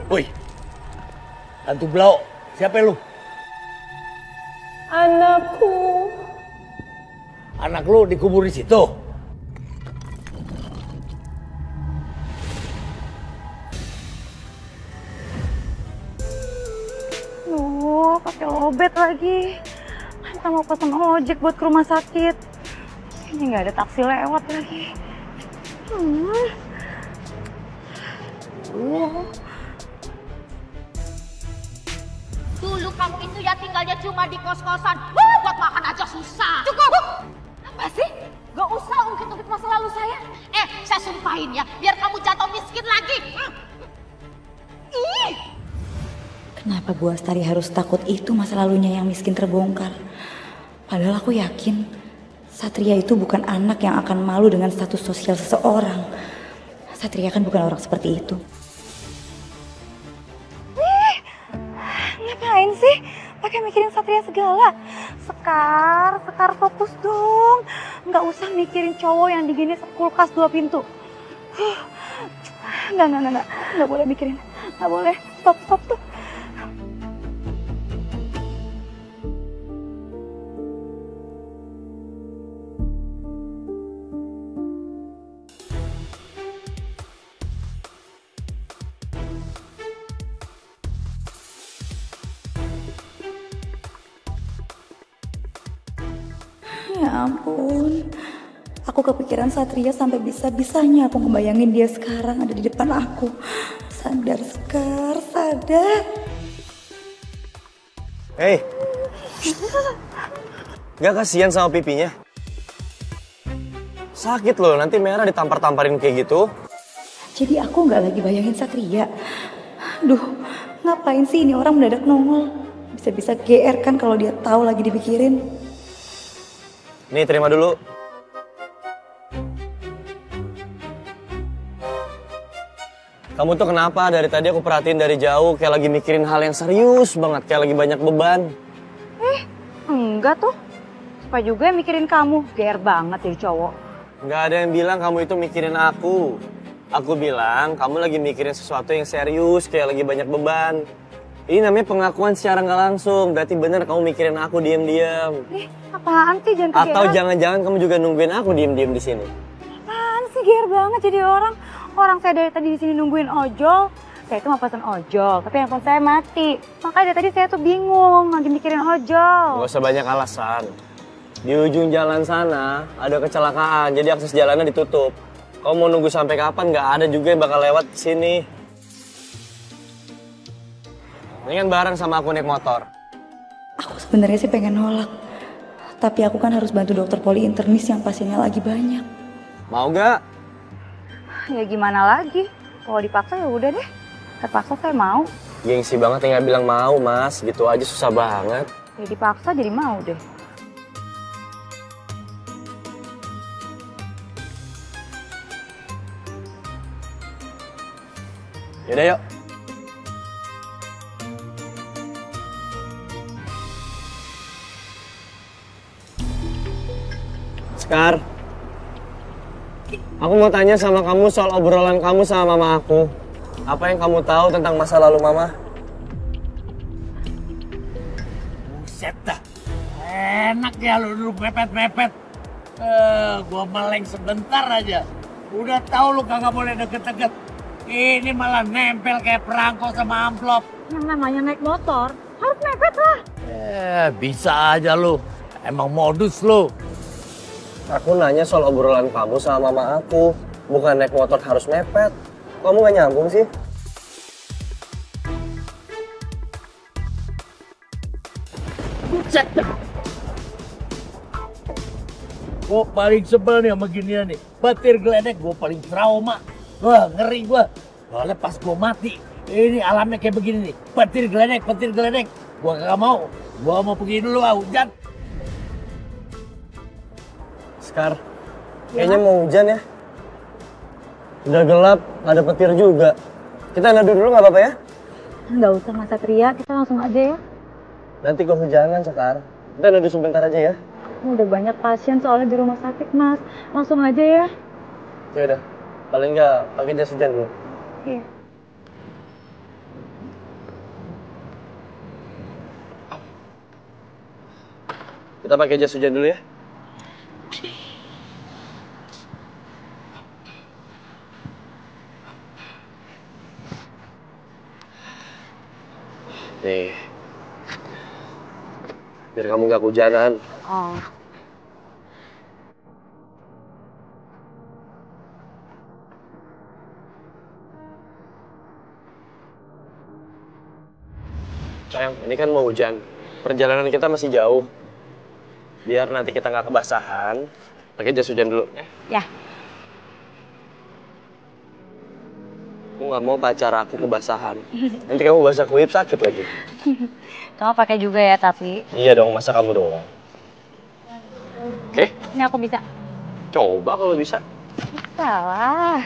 Woi, hantu blau, siapa lu? Anakku. Anak lu dikubur di situ? Pakai lobet lagi. Kita mau pesan ojek buat ke rumah sakit. Ini nggak ada taksi lewat lagi. Dulu kamu itu ya tinggalnya cuma di kos-kosan. Buat makan aja susah. Cukup! Apa sih? Gak usah ungkit-ungkit masa lalu saya. Saya sumpahin ya, biar kamu jatuh miskin lagi. Ih! Kenapa Bu Astari harus takut itu masa lalunya yang miskin terbongkar? Padahal aku yakin Satria itu bukan anak yang akan malu dengan status sosial seseorang. Satria kan bukan orang seperti itu. Ngapain sih? Pakai mikirin Satria segala. Sekar fokus dong. Nggak usah mikirin cowok yang digini kulkas 2 pintu. Nggak boleh mikirin. Nggak boleh. Stop tuh. Ya ampun, aku kepikiran Satria sampai bisa-bisanya aku ngebayangin dia sekarang ada di depan aku. Sadar Sekar, sadar. Hei, gak kasihan sama pipinya? Sakit loh, nanti merah ditampar-tamparin kayak gitu. Jadi aku nggak lagi bayangin Satria. Duh, ngapain sih ini orang mendadak nongol? Bisa-bisa GR kan kalau dia tahu lagi dipikirin. Nih, terima dulu. Kamu tuh kenapa? Dari tadi aku perhatiin dari jauh kayak lagi mikirin hal yang serius banget, kayak lagi banyak beban. Enggak tuh. Supaya juga yang mikirin kamu. GR banget jadi cowok. Nggak ada yang bilang kamu itu mikirin aku. Aku bilang kamu lagi mikirin sesuatu yang serius, kayak lagi banyak beban. Ini namanya pengakuan secara nggak langsung. Berarti bener kamu mikirin aku diam-diam. Apaan sih? Jangan Atau jangan-jangan kamu juga nungguin aku diam-diam di sini. Apaan sih? GR banget jadi orang. Orang saya dari tadi di sini nungguin ojol. Saya itu mau pesan ojol, tapi handphone saya mati. Makanya dari tadi saya tuh bingung lagi mikirin ojol. Gak usah banyak alasan. Di ujung jalan sana ada kecelakaan, jadi akses jalannya ditutup. Kamu mau nunggu sampai kapan? Nggak ada juga yang bakal lewat ke sini. Ini kan bareng sama aku naik motor. Aku sebenarnya sih pengen nolak. Tapi aku kan harus bantu dokter poli internis yang pasiennya lagi banyak. Mau gak? Ya gimana lagi? Kalau dipaksa ya udah deh. Terpaksa saya mau. Gengsi banget yang nggak bilang mau, Mas. Gitu aja susah banget. Ya dipaksa jadi mau deh. Yaudah yuk. Sekar, aku mau tanya sama kamu soal obrolan kamu sama mama aku. Apa yang kamu tahu tentang masa lalu mama? Buset dah. Enak ya lu duduk mepet-mepet. Gua meleng sebentar aja. Udah tahu lu kagak boleh deket-deket. Ini malah nempel kayak perangko sama amplop. Yang namanya naik motor harus mepet lah. Bisa aja lu. Emang modus lu. Aku nanya soal obrolan kamu sama mama aku. Bukan naik motor harus mepet. Kamu gak nyambung sih? Buset dah. Gue paling sebel nih sama ginian nih. Petir geledek gue paling trauma. Wah ngeri gue. Soalnya pas gue mati. Ini alamnya kayak begini nih. Petir geledek. Gue kagak mau. Gue mau pergi dulu hujan. Sekar, kayaknya mau hujan ya. Udah gelap, gak ada petir juga. Kita nadu dulu gak apa-apa ya? Nggak usah Mas Satria, kita langsung aja ya. Nanti kehujanan, Sekar. Kita nadu sebentar aja ya. Udah banyak pasien soalnya di rumah sakit, Mas. Langsung aja ya. Ya udah, paling nggak pakai jas hujan dulu. Iya. Kita pakai jas hujan dulu ya. Nih, biar kamu gak kehujanan. Oh. Sayang, ini kan mau hujan. Perjalanan kita masih jauh. Biar nanti kita nggak kebasahan, pakai jas hujan dulu. Ya. Aku nggak mau pacar aku kebasahan. Nanti kamu basah kuyup sakit lagi. Kamu pakai juga ya tapi. Iya dong, masa kamu doang. Oke, Ini aku bisa. coba kalau bisa. Salah.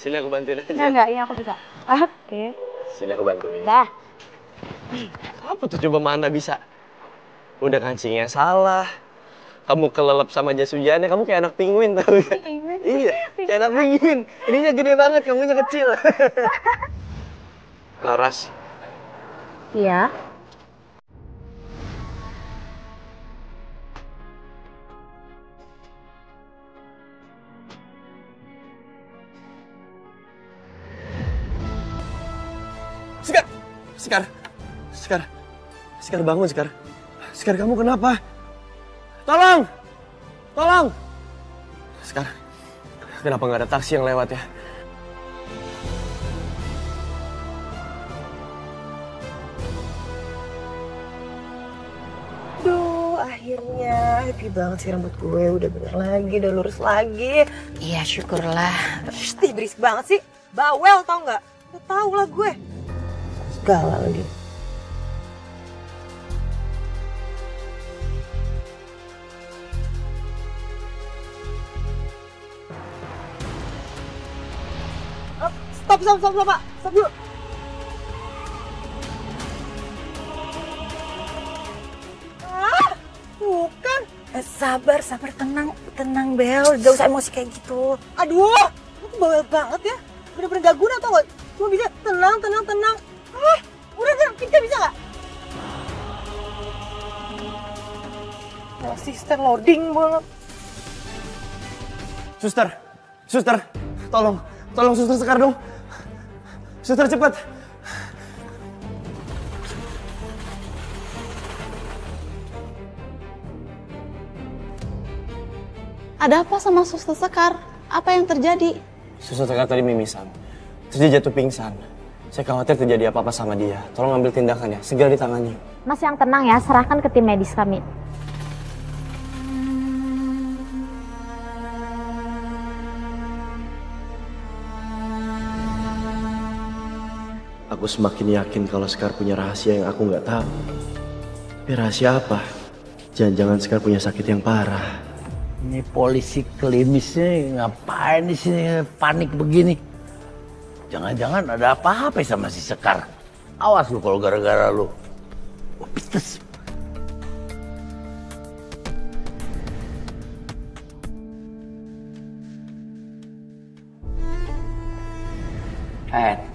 Sini aku bantuin aja. Enggak, ini aku bisa. Oke. Sini aku bantuin. Dah. Apa tuh coba mana bisa? Udah kancingnya salah. Kamu kelelep sama jas hujannya, kamu kayak anak penguin tau gak? Iya, kayak anak penguin. Ininya gede banget, kamunya kecil. Laras, Iya. Sekar! Sekar! Sekar! Sekar bangun, Sekar. Sekar, kamu kenapa? Tolong! Tolong! Sekar, kenapa nggak ada taksi yang lewat ya? Duh, akhirnya happy banget sih rambut gue. Udah bener lagi, udah lurus lagi. Iya, syukurlah. Ih, berisik banget sih. Bawel tau nggak? Udah tau lah gue. Segala lagi. Stop, Pak. Stop dulu. Bukan. Sabar, tenang Bel, gak usah emosi kayak gitu. Aduh, lu tuh bawel banget ya. Bener-bener gak guna tau gak? Cuma bisa tenang. Udah, kita bisa gak? Asisten loading banget. Suster, tolong suster Sekar dong. Suster cepat. Ada apa sama Suster Sekar? Apa yang terjadi? Suster Sekar tadi mimisan, terus dia jatuh pingsan. Saya khawatir terjadi apa-apa sama dia. Tolong ambil tindakan ya, segera ditangani. Mas yang tenang ya, serahkan ke tim medis kami. Aku semakin yakin kalau Sekar punya rahasia yang aku nggak tahu. Tapi rahasia apa? Jangan-jangan Sekar punya sakit yang parah. Ini polisi klinisnya ngapain di sini panik begini? Jangan-jangan ada apa-apa sama si Sekar. Awas lu kalau gara-gara lu. Oh, pites.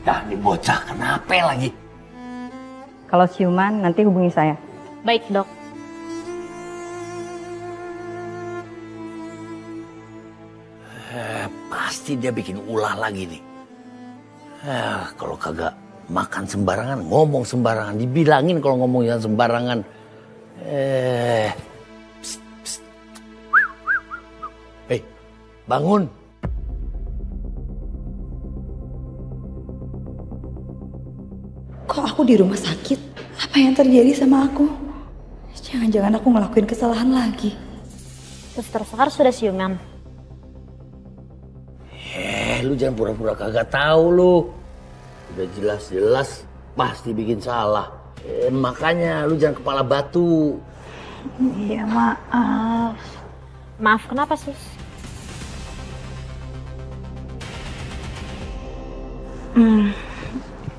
Dah nih bocah kenapa lagi? Kalau siuman nanti hubungi saya. Baik dok. Pasti dia bikin ulah lagi nih. Kalau kagak makan sembarangan, ngomong sembarangan, dibilangin kalau ngomong yang sembarangan. Psst, psst. Hei, bangun. Kok aku di rumah sakit? Apa yang terjadi sama aku? Jangan-jangan aku ngelakuin kesalahan lagi. Suster Sekar sudah siuman. Lu jangan pura-pura kagak tahu lu. Udah jelas-jelas pasti bikin salah. Makanya lu jangan kepala batu. Iya, maaf. Maaf kenapa sus?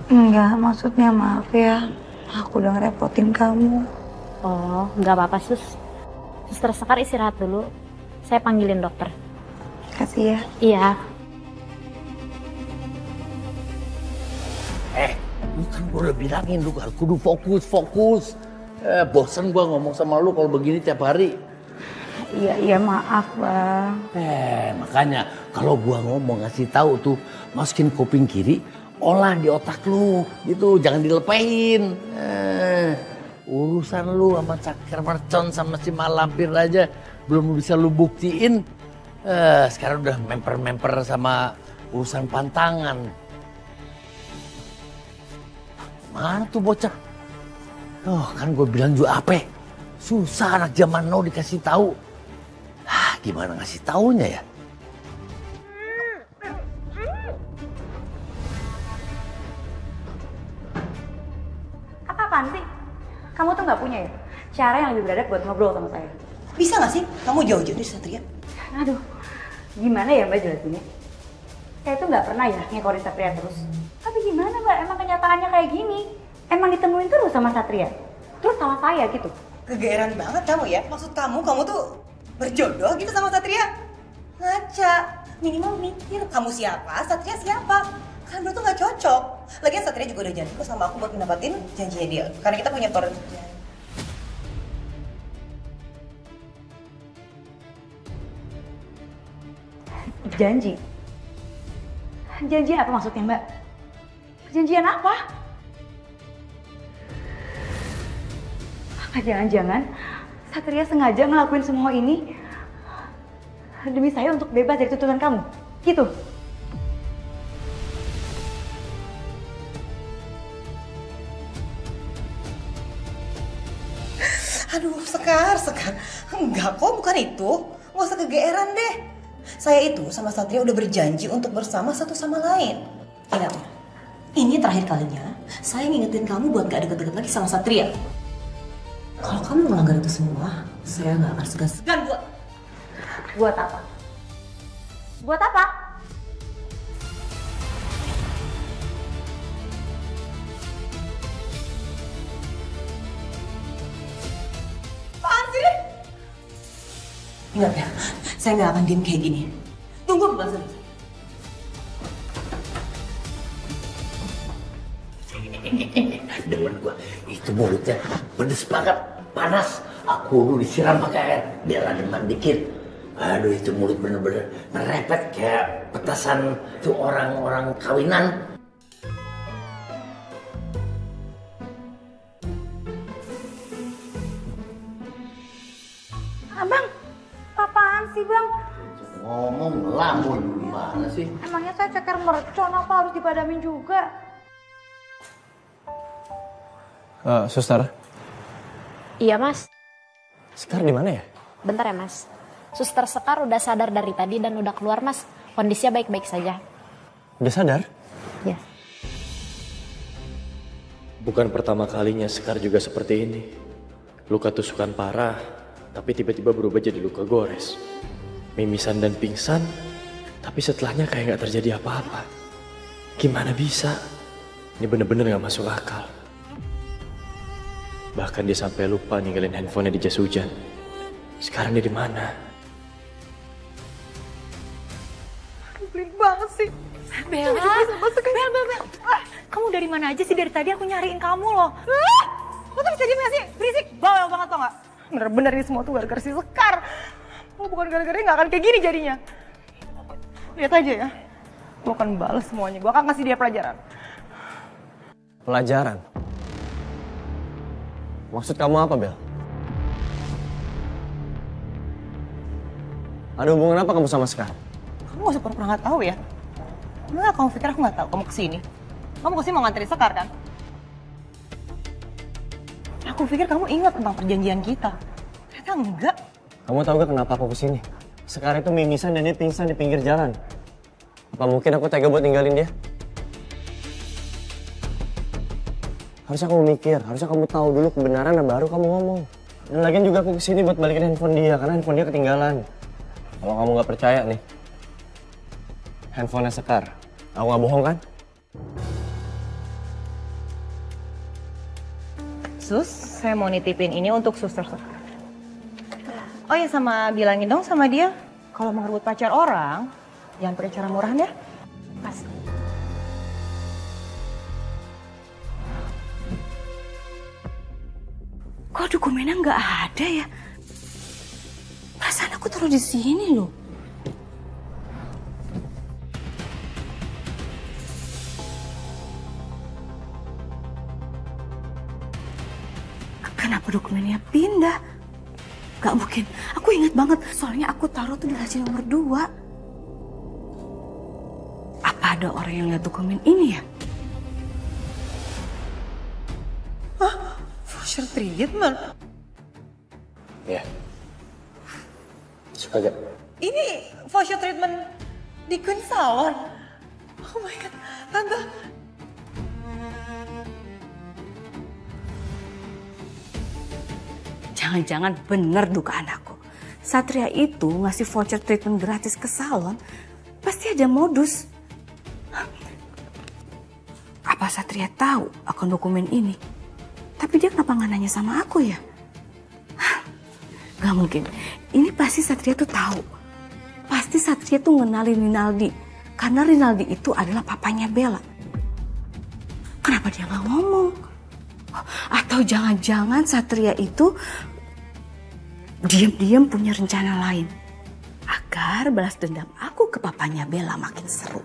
Enggak, maksudnya maaf ya. Aku udah ngerepotin kamu. Oh, nggak apa-apa sus. Suster Sekar istirahat dulu. Saya panggilin dokter. Kasih ya. Iya. Lu kan gue udah bilangin lu kudu fokus. Bosen gue ngomong sama lu kalau begini tiap hari. Iya maaf bang. Makanya kalau gua ngomong ngasih tahu tuh masukin kuping kiri, olah di otak lu gitu, jangan dilepehin. Urusan lu sama Cakar Mercon sama si Malampir aja belum bisa lu buktiin. Sekarang udah memper sama urusan pantangan. Mana tuh bocah? Kan gue bilang juga apa? Susah anak zaman now dikasih tahu. Gimana ngasih taunya ya? Apaan sih? Kamu tuh nggak punya ya cara yang lebih beradab buat ngobrol sama saya? Bisa nggak sih kamu jauh-jauh dari Satria? Aduh, gimana ya Mbak jelasinnya? Saya tuh nggak pernah ya ngekorin Satria terus. Tapi gimana Mbak? Emang kenyataannya kayak gini. Emang ditemuin terus sama Satria. Terus salah saya gitu. Kegeeran banget kamu ya. Maksud kamu tuh berjodoh gitu sama Satria? Ngaca. Minimal mikir kamu siapa, Satria siapa. Kan berdua tuh gak cocok. Lagian Satria juga udah janji kok sama aku buat mendapatin janjinya dia. Karena kita punya toren. Janji? Janji apa maksudnya Mbak? Perjanjian apa? Apa jangan-jangan Satria sengaja ngelakuin semua ini demi saya untuk bebas dari tuntutan kamu? Gitu? Aduh, Sekar. Enggak kok, bukan itu. Nggak usah kegeeran deh. Saya itu sama Satria udah berjanji untuk bersama satu sama lain. Ingat, ini terakhir kalinya saya ngingetin kamu buat gak deket-deket lagi sama Satria. Kalau kamu melanggar itu semua, saya nggak akan segan-segan buat... Buat apa? Buat apa? Apaan sih? Ingat ya, saya nggak akan diem kayak gini. Tunggu pembahasan. Demen gua, itu mulutnya pedes banget, panas. Aku dulu disiram pakai air, biar ademan dikit. Aduh, itu mulut bener-bener merepet kayak petasan tuh orang-orang kawinan. Abang, apaan sih bang? Ngomong ngelamun gimana sih? Emangnya saya Cakar Mercon apa harus dipadamin juga? Suster. Iya mas. Sekar di mana ya? Bentar ya mas. Suster Sekar udah sadar dari tadi dan udah keluar mas. Kondisinya baik-baik saja. Udah sadar? Ya. Bukan pertama kalinya Sekar juga seperti ini. Luka tusukan parah, tapi tiba-tiba berubah jadi luka gores. Mimisan dan pingsan, tapi setelahnya kayak gak terjadi apa-apa. Gimana bisa? Ini bener-bener gak masuk akal. Bahkan dia sampai lupa ninggalin handphonenya di jas hujan. Sekarang dia di mana? Pelit banget sih. Bella, Bella. Kamu dari mana aja sih? Dari tadi aku nyariin kamu loh. Lo tuh bisa diem gak sih? Berisik, bawel banget tau gak? Bener-bener ini semua tuh gara-gara si Sekar. Lo bukan gara-gara gak akan kayak gini jadinya. Lihat aja ya. Gue akan balas semuanya, gue akan kasih dia pelajaran. Pelajaran? Maksud kamu apa, Bel? Ada hubungan apa kamu sama Sekar? Kamu gak usah pernah gak tahu ya. Enggak, kamu pikir aku gak tahu kamu kesini. Kamu kesini mau nganterin Sekar kan? Aku pikir kamu ingat tentang perjanjian kita. Ternyata enggak. Kamu tahu gak kenapa aku kesini? Sekar itu mimisan dan dia pingsan di pinggir jalan. Apa mungkin aku tega buat ninggalin dia? Harusnya kamu mikir, harusnya kamu tahu dulu kebenaran dan baru kamu ngomong. Dan lagian juga aku kesini buat balikin handphone dia, karena handphone dia ketinggalan. Kalau kamu nggak percaya nih, handphonenya Sekar. Aku nggak bohong kan? Sus, saya mau nitipin ini untuk suster Sekar. Oh ya, sama bilangin dong sama dia, kalau mau ngerebut pacar orang, jangan pakai cara murahan ya. Pas. Abang, Papa Ansi bang. Kamu dari mana aja sih dari tadi aku nyariin kamu loh. Iya, dokumennya nggak ada ya? Perasaan aku taruh di sini loh. Kenapa dokumennya pindah? Gak mungkin. Aku ingat banget. Soalnya aku taruh tuh di laci nomor 2. Apa ada orang yang lihat dokumen ini ya? Hah? Voucher treatment? Iya. Suka gak? Ini voucher treatment di Queen Salon? Oh my God, Tante. Jangan-jangan bener dugaan aku. Satria itu ngasih voucher treatment gratis ke salon, pasti ada modus. Apa Satria tahu akun dokumen ini? Tapi dia kenapa nggak nanya sama aku ya? Gak mungkin. Ini pasti Satria tuh tahu. Pasti Satria tuh ngenalin Rinaldi. Karena Rinaldi itu adalah papanya Bella. Kenapa dia nggak ngomong? Atau jangan-jangan Satria itu diam-diam punya rencana lain agar balas dendam aku ke papanya Bella makin seru.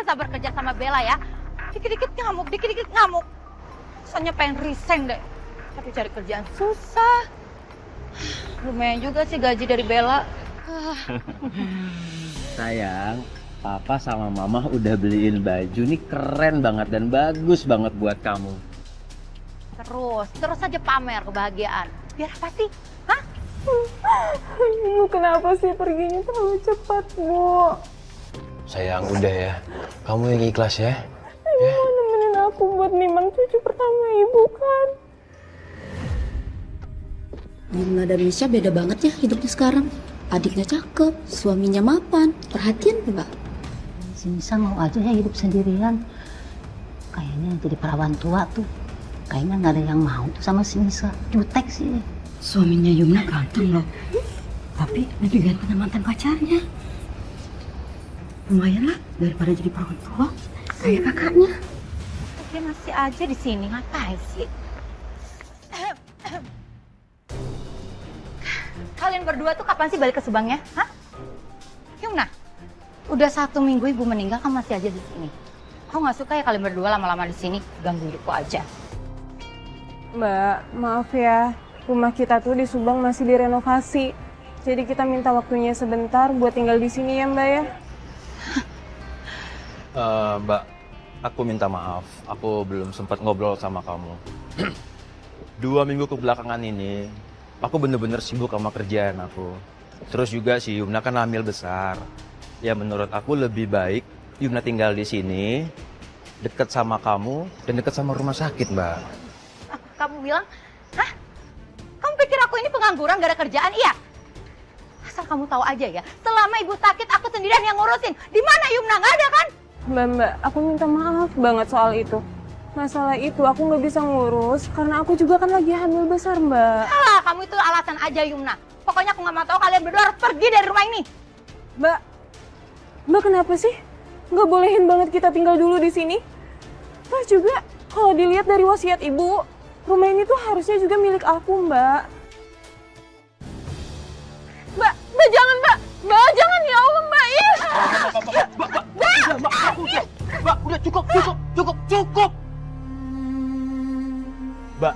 Sabar kerja sama Bella ya. Dikit-dikit ngamuk. Soalnya pengen resign deh. Tapi cari kerjaan susah. Lumayan juga sih gaji dari Bella. Sayang, Papa sama Mama udah beliin baju nih keren banget dan bagus banget buat kamu. Terus aja pamer kebahagiaan. Biar apa sih? Hah? Ibu kenapa sih perginya terlalu cepat, Bu? Sayang, udah ya. Kamu yang ikhlas ya. Ibu mau nemenin aku buat nimang cucu pertama Ibu kan? Yumna dan Misha beda banget ya hidupnya sekarang. Adiknya cakep, suaminya mapan, perhatian enggak? Si Misha mau aja ya hidup sendirian. Kayaknya jadi perawan tua tuh. Kayaknya nggak ada yang mau tuh sama si Misha. Jutek sih. Suaminya Yumna ganteng loh. Tapi lebih ganteng mantan pacarnya. Lumayan lah daripada jadi perawan tua kayak kakaknya. Dia masih aja di sini, ngapain sih? Kalian berdua tuh kapan sih balik ke Subangnya? Hah? Yumna, udah 1 minggu Ibu meninggal, kamu masih aja di sini. Aku nggak suka ya kalian berdua lama-lama di sini, ganggu hidupku aja. Mbak, maaf ya. Rumah kita tuh di Subang masih direnovasi. Jadi kita minta waktunya sebentar buat tinggal di sini ya, Mbak ya. Mbak, aku minta maaf. Aku belum sempat ngobrol sama kamu. 2 minggu kebelakangan ini, aku bener-bener sibuk sama kerjaan aku. Terus juga si Yumna kan hamil besar. Ya menurut aku lebih baik Yumna tinggal di sini, dekat sama kamu dan dekat sama rumah sakit, Mbak. Kamu bilang, hah? Kamu pikir aku ini pengangguran gak ada kerjaan? Iya. Asal kamu tahu aja ya, selama Ibu sakit aku sendirian yang ngurusin. Di mana Yumna? Nggak ada kan? Mbak, aku minta maaf banget soal itu. Masalah itu aku nggak bisa ngurus karena aku juga kan lagi hamil besar, Mbak. Alah, kamu itu alasan aja Yumna. Pokoknya aku nggak mau tahu kalian berdua harus pergi dari rumah ini. Mbak kenapa sih? Nggak bolehin banget kita tinggal dulu di sini? Terus juga kalau dilihat dari wasiat Ibu, rumah ini tuh harusnya juga milik aku, Mbak. Mbak jangan, Mbak. Mbak jangan ya Allah, Mbak. Mbak, udah cukup. Mbak,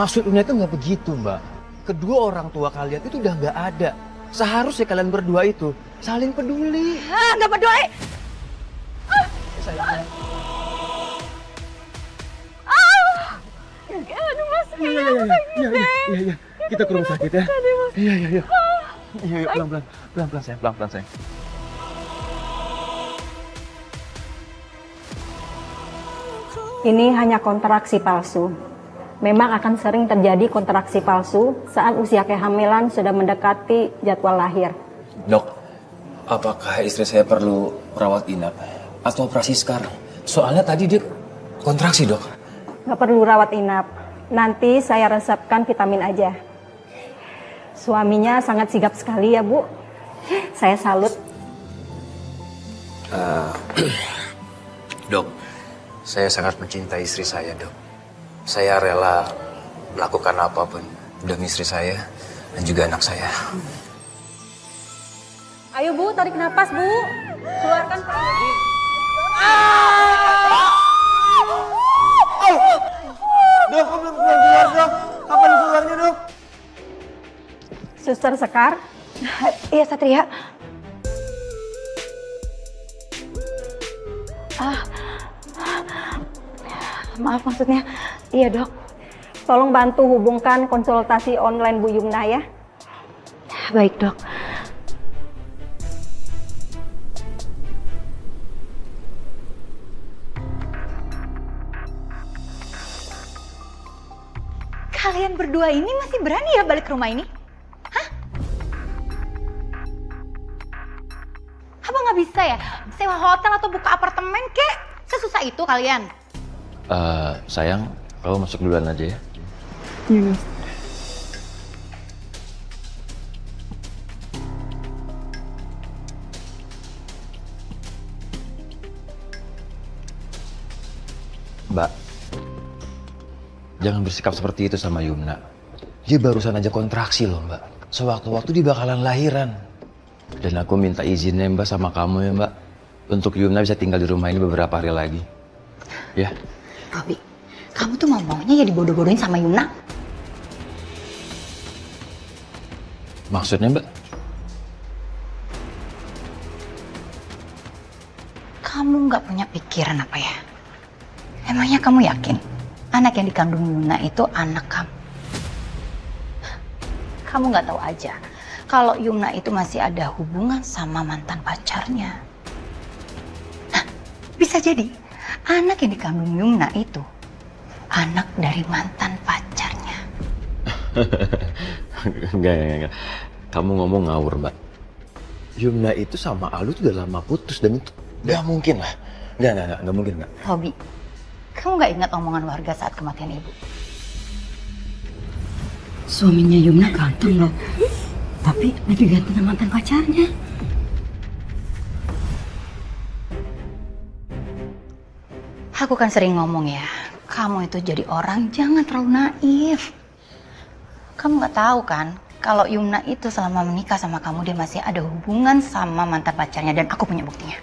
maksudnya itu nggak begitu, Mbak. Kedua orang tua kalian itu udah nggak ada. Seharusnya kalian berdua itu saling peduli. Nggak peduli. Sayang. Aduh, Mas. Iya. Kita ke rumah sakit ya. Iya. Iya, pelan-pelan sayang. Ini hanya kontraksi palsu. Memang akan sering terjadi kontraksi palsu saat usia kehamilan sudah mendekati jadwal lahir. Dok, apakah istri saya perlu rawat inap atau operasi sekarang? Soalnya tadi dia kontraksi, Dok. Nggak perlu rawat inap. Nanti saya resepkan vitamin aja. Suaminya sangat sigap sekali ya, Bu. Saya salut. Dok, saya sangat mencintai istri saya, Dok. Saya rela melakukan apapun demi istri saya dan juga anak saya. Ayo Bu, tarik napas Bu. Keluarkan perut. Dok, kok belum keluar dok? Kapan keluarnya dok? Suster Sekar. Iya Satria. Maaf maksudnya. Iya dok. Tolong bantu hubungkan konsultasi online Bu Yumna ya. Baik dok. Kalian berdua ini masih berani ya balik ke rumah ini? Hah? Apa nggak bisa ya? Sewa hotel atau buka apartemen kek? Sesusah itu kalian? Sayang, kamu masuk duluan aja ya. Iya, Mas. Mbak, jangan bersikap seperti itu sama Yumna. Dia barusan aja kontraksi loh Mbak. Sewaktu-waktu dia bakalan lahiran. Dan aku minta izinnya Mbak sama kamu ya Mbak. Untuk Yumna bisa tinggal di rumah ini beberapa hari lagi. Ya. Robi, kamu tuh maunya ya dibodoh-bodohin sama Yumna? Maksudnya Mbak? Kamu nggak punya pikiran apa ya? Emangnya kamu yakin anak yang dikandung Yumna itu anak kamu? Kamu nggak tahu aja kalau Yumna itu masih ada hubungan sama mantan pacarnya. Nah, bisa jadi anak yang dikandung Yumna itu anak dari mantan pacarnya. Enggak. Kamu ngomong ngawur, Mbak. Yumna itu sama Alu tuh udah lama putus dan itu Nggak mungkin lah. Nggak mungkin Mbak. Robi, kamu nggak ingat omongan warga saat kematian ibu? Suaminya Yumna ganteng loh. Tapi lebih ganteng sama mantan pacarnya. Aku kan sering ngomong ya, kamu itu jadi orang jangan terlalu naif. Kamu nggak tahu kan, kalau Yumna itu selama menikah sama kamu dia masih ada hubungan sama mantan pacarnya dan aku punya buktinya.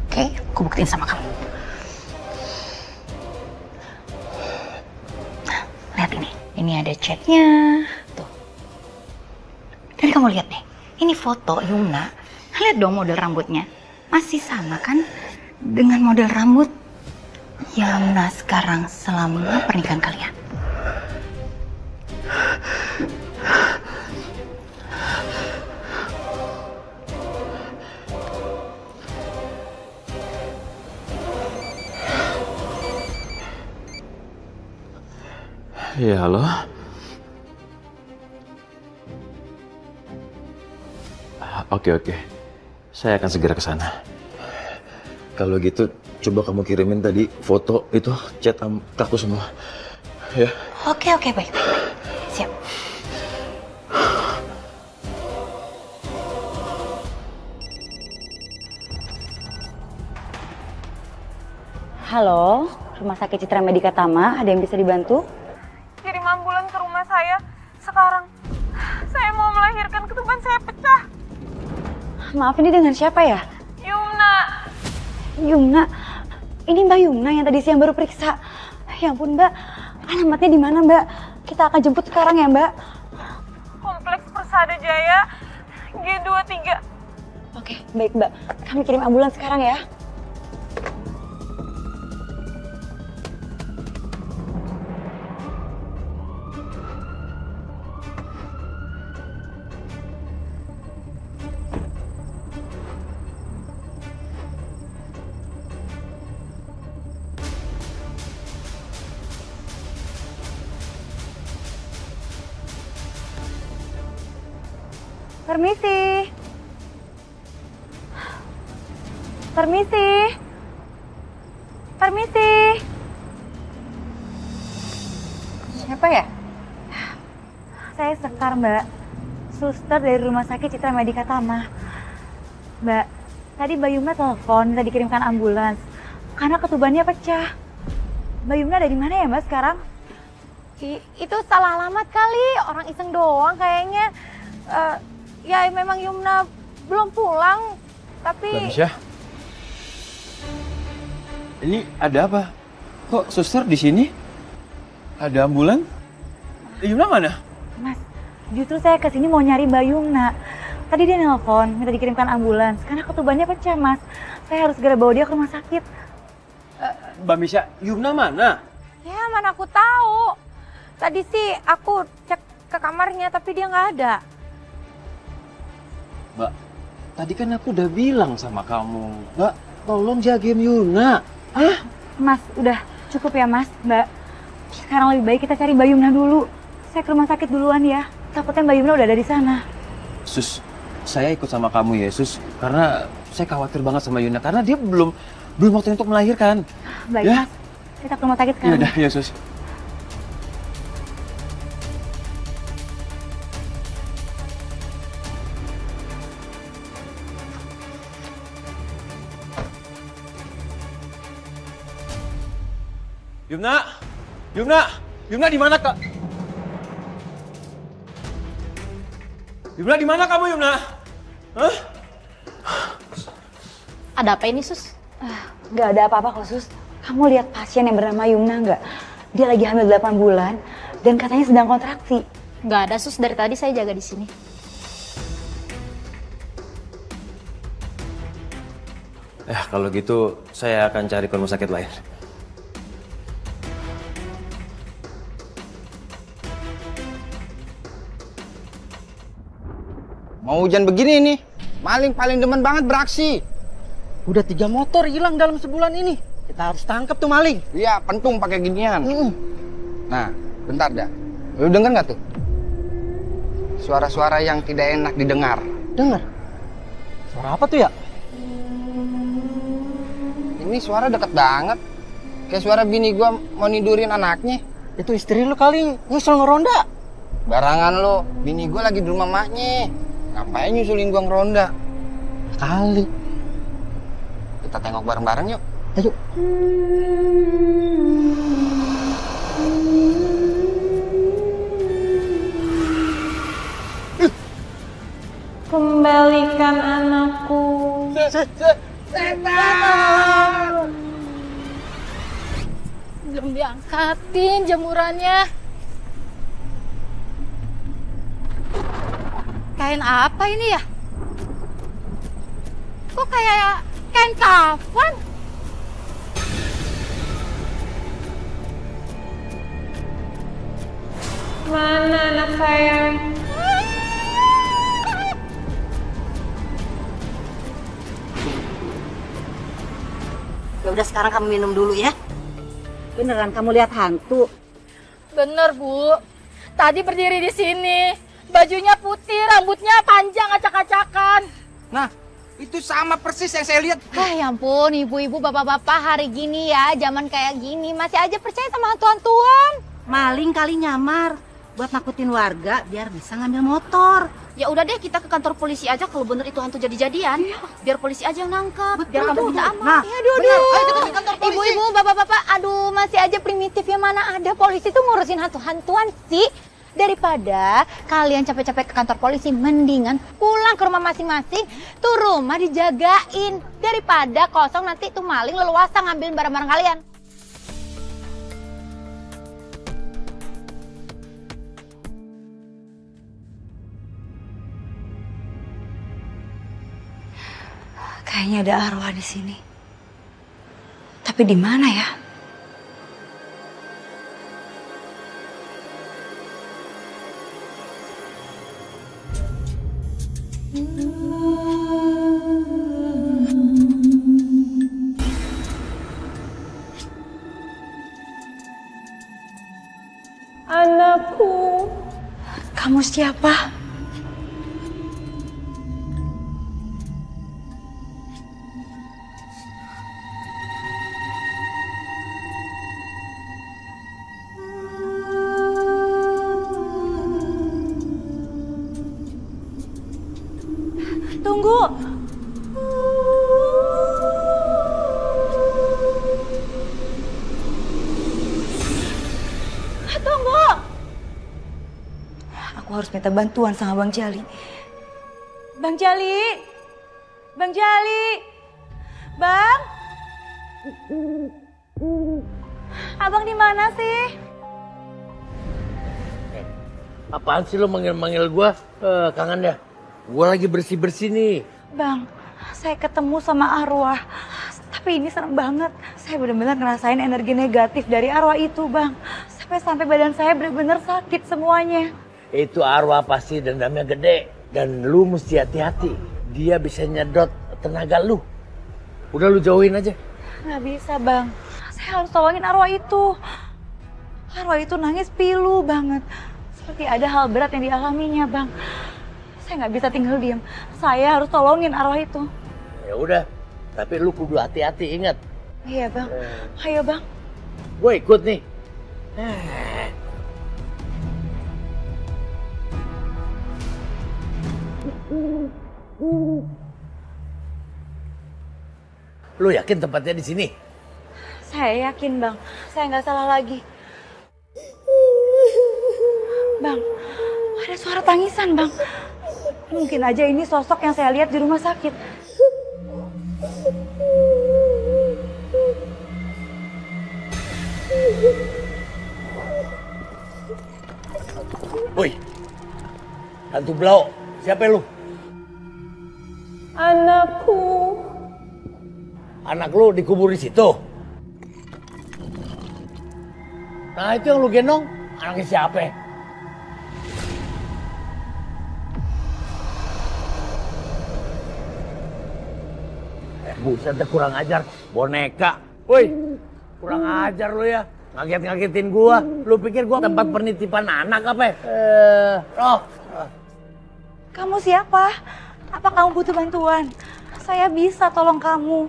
Oke, aku buktiin sama kamu. Nah, lihat ini ada chatnya, tuh. Dan kamu lihat deh, ini foto Yumna. Lihat dong model rambutnya, masih sama kan dengan model rambut Yumna sekarang selama pernikahan kalian. Ya, halo. Oke. Saya akan segera ke sana. Kalau gitu, coba kamu kirimin tadi foto itu, chat ke aku semua. Ya. Oke, baik. Siap. Halo, Rumah Sakit Citra Medika Tama, ada yang bisa dibantu? Kirim ambulan ke rumah saya sekarang. Saya mau melahirkan, ketuban saya pecah. Maaf, ini dengan siapa ya? Yumna, ini Mbak Yumna yang tadi siang baru periksa. Ya ampun Mbak, alamatnya di mana Mbak? Kita akan jemput sekarang ya Mbak. Kompleks Persada Jaya, G23. Oke, baik Mbak. Kami kirim ambulans sekarang ya. Permisi. Siapa ya? Saya Sekar, Mbak. Suster dari Rumah Sakit Citra Medika Tama. Mbak, tadi Mbak Yumna telepon minta dikirimkan ambulans karena ketubannya pecah. Mbak Yumna ada di mana ya Mbak sekarang? Itu salah alamat kali, orang iseng doang kayaknya. Ya memang Yumna belum pulang, tapi... Mbak Misha? Ini ada apa? Kok suster di sini? Ada ambulan? Yumna mana? Mas, justru saya kesini mau nyari Mbak Yumna. Tadi dia nelpon, minta dikirimkan ambulans. Karena ketubannya pecah, Mas. Saya harus segera bawa dia ke rumah sakit. Mbak Misha, Yumna mana? Ya mana aku tahu. Tadi sih aku cek ke kamarnya tapi dia nggak ada. Mbak, tadi kan aku udah bilang sama kamu. Mbak, tolong jagain Yumna. Hah? Mas, udah cukup ya Mas, Mbak. Sekarang lebih baik kita cari Mbak Yumna dulu. Saya ke rumah sakit duluan ya. Takutnya Mbak Yumna udah ada di sana. Sus, saya ikut sama kamu ya, Sus. Karena saya khawatir banget sama Yumna. Karena dia belum waktunya untuk melahirkan. Baik, ya? Mas. Kita ke rumah sakit sekarang. Ya udah, ya Sus. Yumna di mana Kak? Yumna di mana kamu Yumna? Hah? Ada apa ini Sus? Nggak ada apa-apa kok Sus. Kamu lihat pasien yang bernama Yumna nggak? Dia lagi hamil 8 bulan dan katanya sedang kontraksi. Nggak ada Sus, dari tadi saya jaga di sini. Kalau gitu saya akan cari ke rumah sakit lain. Mau hujan begini nih, maling paling demen banget beraksi. Udah 3 motor hilang dalam sebulan ini. Kita harus tangkap tuh maling. Iya, pentung pakai ginian. Nah, bentar dah. Lu denger nggak tuh? Suara-suara yang tidak enak didengar. Dengar? Suara apa tuh ya? Ini suara deket banget. Kayak suara bini gua mau nidurin anaknya. Itu istri lu kali nyusul ngeronda. Barangan lo, bini gua lagi di rumah maknya. Ngapain nyusulin gua ngeronda? Kali. Kita tengok bareng-bareng yuk. Ayo. Kembalikan anakku. Setan! Belum diangkatin jemurannya. Kain apa ini ya? Kok kayak kain kafan? Mana anak saya? Ya udah sekarang kamu minum dulu ya. Beneran kamu lihat hantu? Bener Bu. Tadi berdiri di sini, bajunya putih, rambutnya panjang acak-acakan. Nah, itu sama persis yang saya lihat. Ya ampun, ibu-ibu, bapak-bapak hari gini ya, zaman kayak gini masih aja percaya sama hantu-hantuan. Maling kali nyamar buat nakutin warga biar bisa ngambil motor. Ya udah deh, kita ke kantor polisi aja kalau bener itu hantu jadi-jadian. Biar polisi aja yang nangkep, biar kampung kita aman. Nah, aduh. Ibu-ibu, bapak-bapak, aduh masih aja primitif ya, mana ada polisi tuh ngurusin hantu-hantuan sih. Daripada kalian capek-capek ke kantor polisi, mendingan pulang ke rumah masing-masing. Tuh rumah dijagain. Daripada kosong nanti tuh maling leluasa ngambilin barang-barang kalian. Kayaknya ada arwah di sini. Tapi di mana ya? Anakku. Kamu siapa? Tunggu. Tunggu. Aku harus minta bantuan sama Bang Jali. Bang Jali! Bang Jali! Bang! Abang di mana sih? Apaan sih lo manggil-manggil gua? Kangen dah. Gua lagi bersih-bersih nih. Bang, saya ketemu sama arwah. Tapi ini serem banget. Saya benar-benar ngerasain energi negatif dari arwah itu, Bang. Sampai badan saya benar-benar sakit semuanya. Itu arwah pasti dendamnya gede. Dan lu mesti hati-hati. Dia bisa nyedot tenaga lu. Udah lu jauhin aja. Nggak bisa, Bang. Saya harus tolongin arwah itu. Arwah itu nangis pilu banget. Seperti ada hal berat yang dialaminya, Bang. Saya nggak bisa tinggal diam. Saya harus tolongin arwah itu. Ya udah, tapi lu kudu hati-hati, ingat. Iya, Bang. Ayo, Bang. Gue ikut nih. Lu yakin tempatnya di sini? Saya yakin, Bang. Saya nggak salah lagi. Bang, ada suara tangisan, Bang. Mungkin aja ini sosok yang saya lihat di rumah sakit. Woi, hantu blau, siapa lu? Anakku. Anak lu dikubur di situ? Nah itu yang lu gendong, anaknya siapa? Buset, kurang ajar, boneka. Woi, kurang ajar lu ya. Ngaget-ngagetin gua. Lu pikir gua tempat penitipan anak apa? Kamu siapa? Apa kamu butuh bantuan? Saya bisa tolong kamu.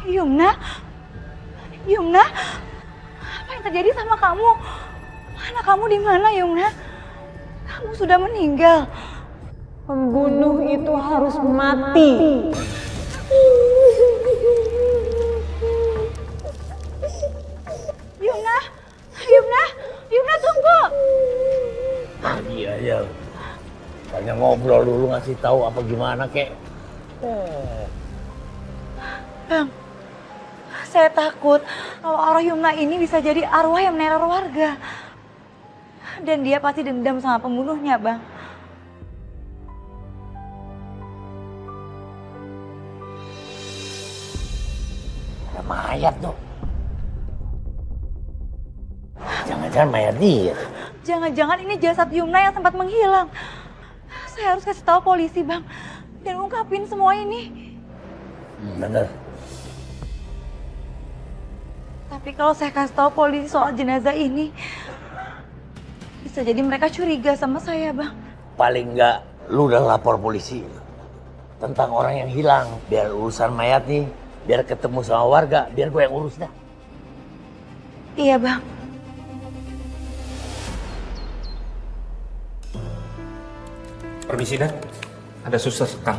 Yumna? Yumna? Apa yang terjadi sama kamu? Anak kamu di mana, Yumna? Kamu sudah meninggal. Pembunuh itu harus mati. Yumna? Yumna? Yumna, tunggu! Iya ya. Tanya ngobrol dulu, ngasih tahu apa gimana kek. Bang, saya takut kalau arwah Yumna ini bisa jadi arwah yang meneror warga. Dan dia pasti dendam sama pembunuhnya, Bang. Ada mayat tuh. Jangan-jangan mayat dia. Jangan-jangan ini jasad Yumna yang sempat menghilang. Saya harus kasih tahu polisi, Bang. Dan ungkapin semua ini. Bener. Tapi kalau saya kasih tahu polisi soal jenazah ini, bisa jadi mereka curiga sama saya, Bang. Paling enggak lu udah lapor polisi tentang orang yang hilang. Biar urusan mayat nih, biar ketemu sama warga, biar gue yang urus dah. Iya, Bang. Permisi, Dan. Ada suster sekang.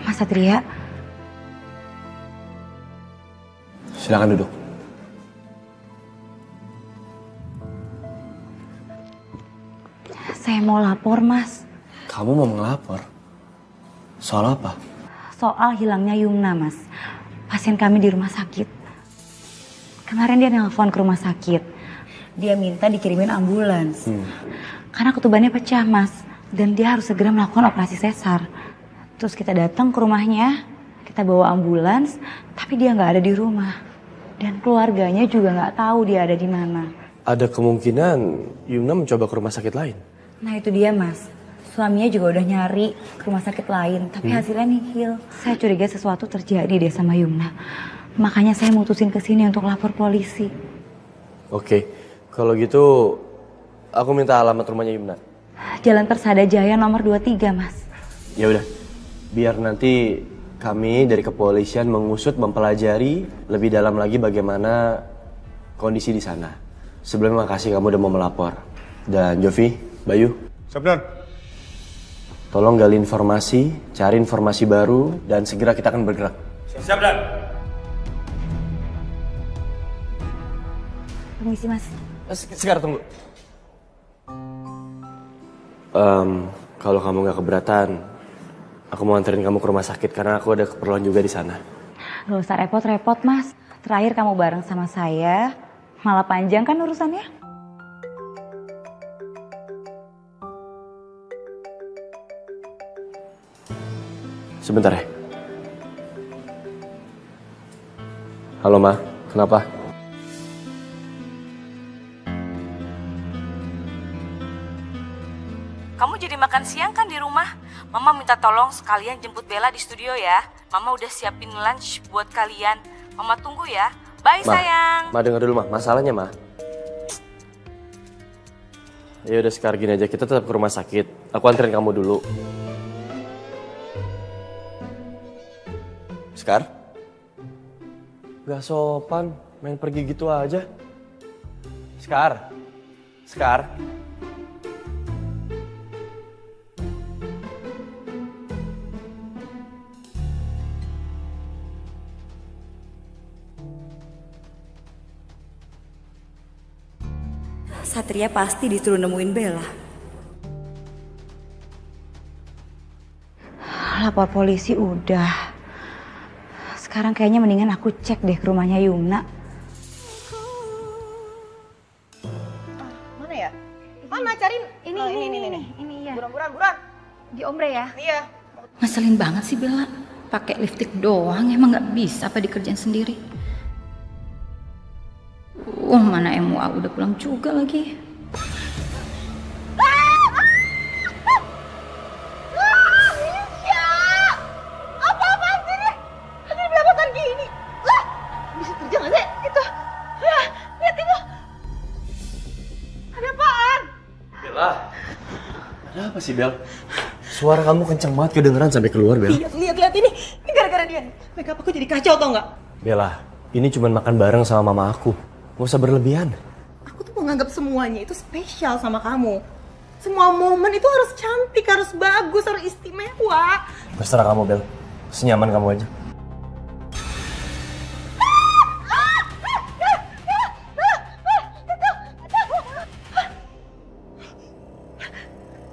Mas Satria. Silakan duduk. Saya mau lapor, Mas. Kamu mau ngelapor? Soal apa? Soal hilangnya Yumna, Mas. Pasien kami di rumah sakit. Kemarin dia nelpon ke rumah sakit. Dia minta dikirimin ambulans. Karena ketubannya pecah, Mas. Dan dia harus segera melakukan operasi sesar. Terus kita datang ke rumahnya, kita bawa ambulans, tapi dia nggak ada di rumah. Dan keluarganya juga nggak tahu dia ada di mana. Ada kemungkinan Yumna mencoba ke rumah sakit lain. Nah itu dia, Mas. Suaminya juga udah nyari ke rumah sakit lain, tapi hasilnya nihil. Saya curiga sesuatu terjadi deh sama Yumna. Makanya saya mutusin ke sini untuk lapor polisi. Oke, kalau gitu aku minta alamat rumahnya Yumna. Jalan Persada Jaya nomor 23, Mas. Ya udah, biar nanti kami dari kepolisian mengusut, mempelajari lebih dalam lagi bagaimana kondisi di sana. Sebelumnya makasih kamu udah mau melapor. Dan Jovi, Bayu. Siap, Dan. Tolong gali informasi, cari informasi baru, dan segera kita akan bergerak. Siap, Dan. Permisi, Mas. Sekarang tunggu. Kalau kamu nggak keberatan, aku mau anterin kamu ke rumah sakit karena aku ada keperluan juga di sana. Gak usah repot-repot, Mas. Terakhir kamu bareng sama saya, malah panjang kan urusannya? Sebentar ya. Halo, Ma. Kenapa? Kamu jadi makan siang kan di rumah? Mama minta tolong sekalian jemput Bella di studio ya. Mama udah siapin lunch buat kalian. Mama tunggu ya. Bye, Ma, sayang. Ma dengar dulu, Ma. Masalahnya, Ma. Ya udah sekarang gini aja, kita tetap ke rumah sakit. Aku anterin kamu dulu. Sekar? Gak sopan, main pergi gitu aja. Sekar? Sekar? Satria pasti disuruh nemuin Bella. Lapor polisi udah. Sekarang kayaknya mendingan aku cek deh ke rumahnya Yumna. Mana ya? Mana cariin? Ini ya. Buruan. Di Ombre ya? Iya. Ngeselin banget sih Bella. Pakai lipstick doang, emang nggak bisa apa dikerjain sendiri. Mana MUA udah pulang juga lagi. Apa-apaan sih ini? Ini belabakan gini. Lah, bisa kerja nggak sih? Itu. Lihat itu. Ada apaan? Bella. Ada apa sih, Bel? Suara kamu kenceng banget kedengeran sampai keluar, Bel. Iya, lihat ini. Ini gara-gara dia nih. Makeup aku jadi kacau tau nggak? Bella, ini cuma makan bareng sama mama aku. Gak usah berlebihan. Aku tuh menganggap semuanya itu spesial sama kamu. Semua momen itu harus cantik, harus bagus, harus istimewa. Terserah kamu, Bel. Senyaman kamu aja.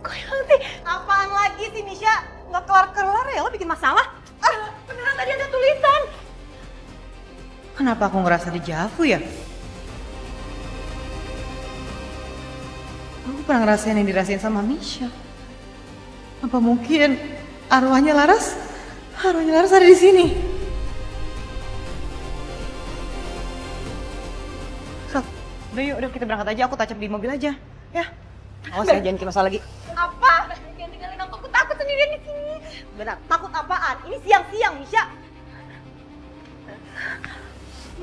Kok sih? Apaan lagi sih, Misha? Nggak kelar-kelar ya, lo bikin masalah? Beneran tadi ada tulisan. Kenapa aku ngerasa dejavu ya? Aku pernah ngerasain yang dirasain sama Misha. Apa mungkin arwahnya Laras ada di sini? So, udah kita berangkat aja. Aku touch up di mobil aja, ya. Awas ya, jangan bikin masalah lagi. Apa? Jangan tinggalin aku takut sendirian di sini. Benar, takut apaan? Ini siang-siang, Misha.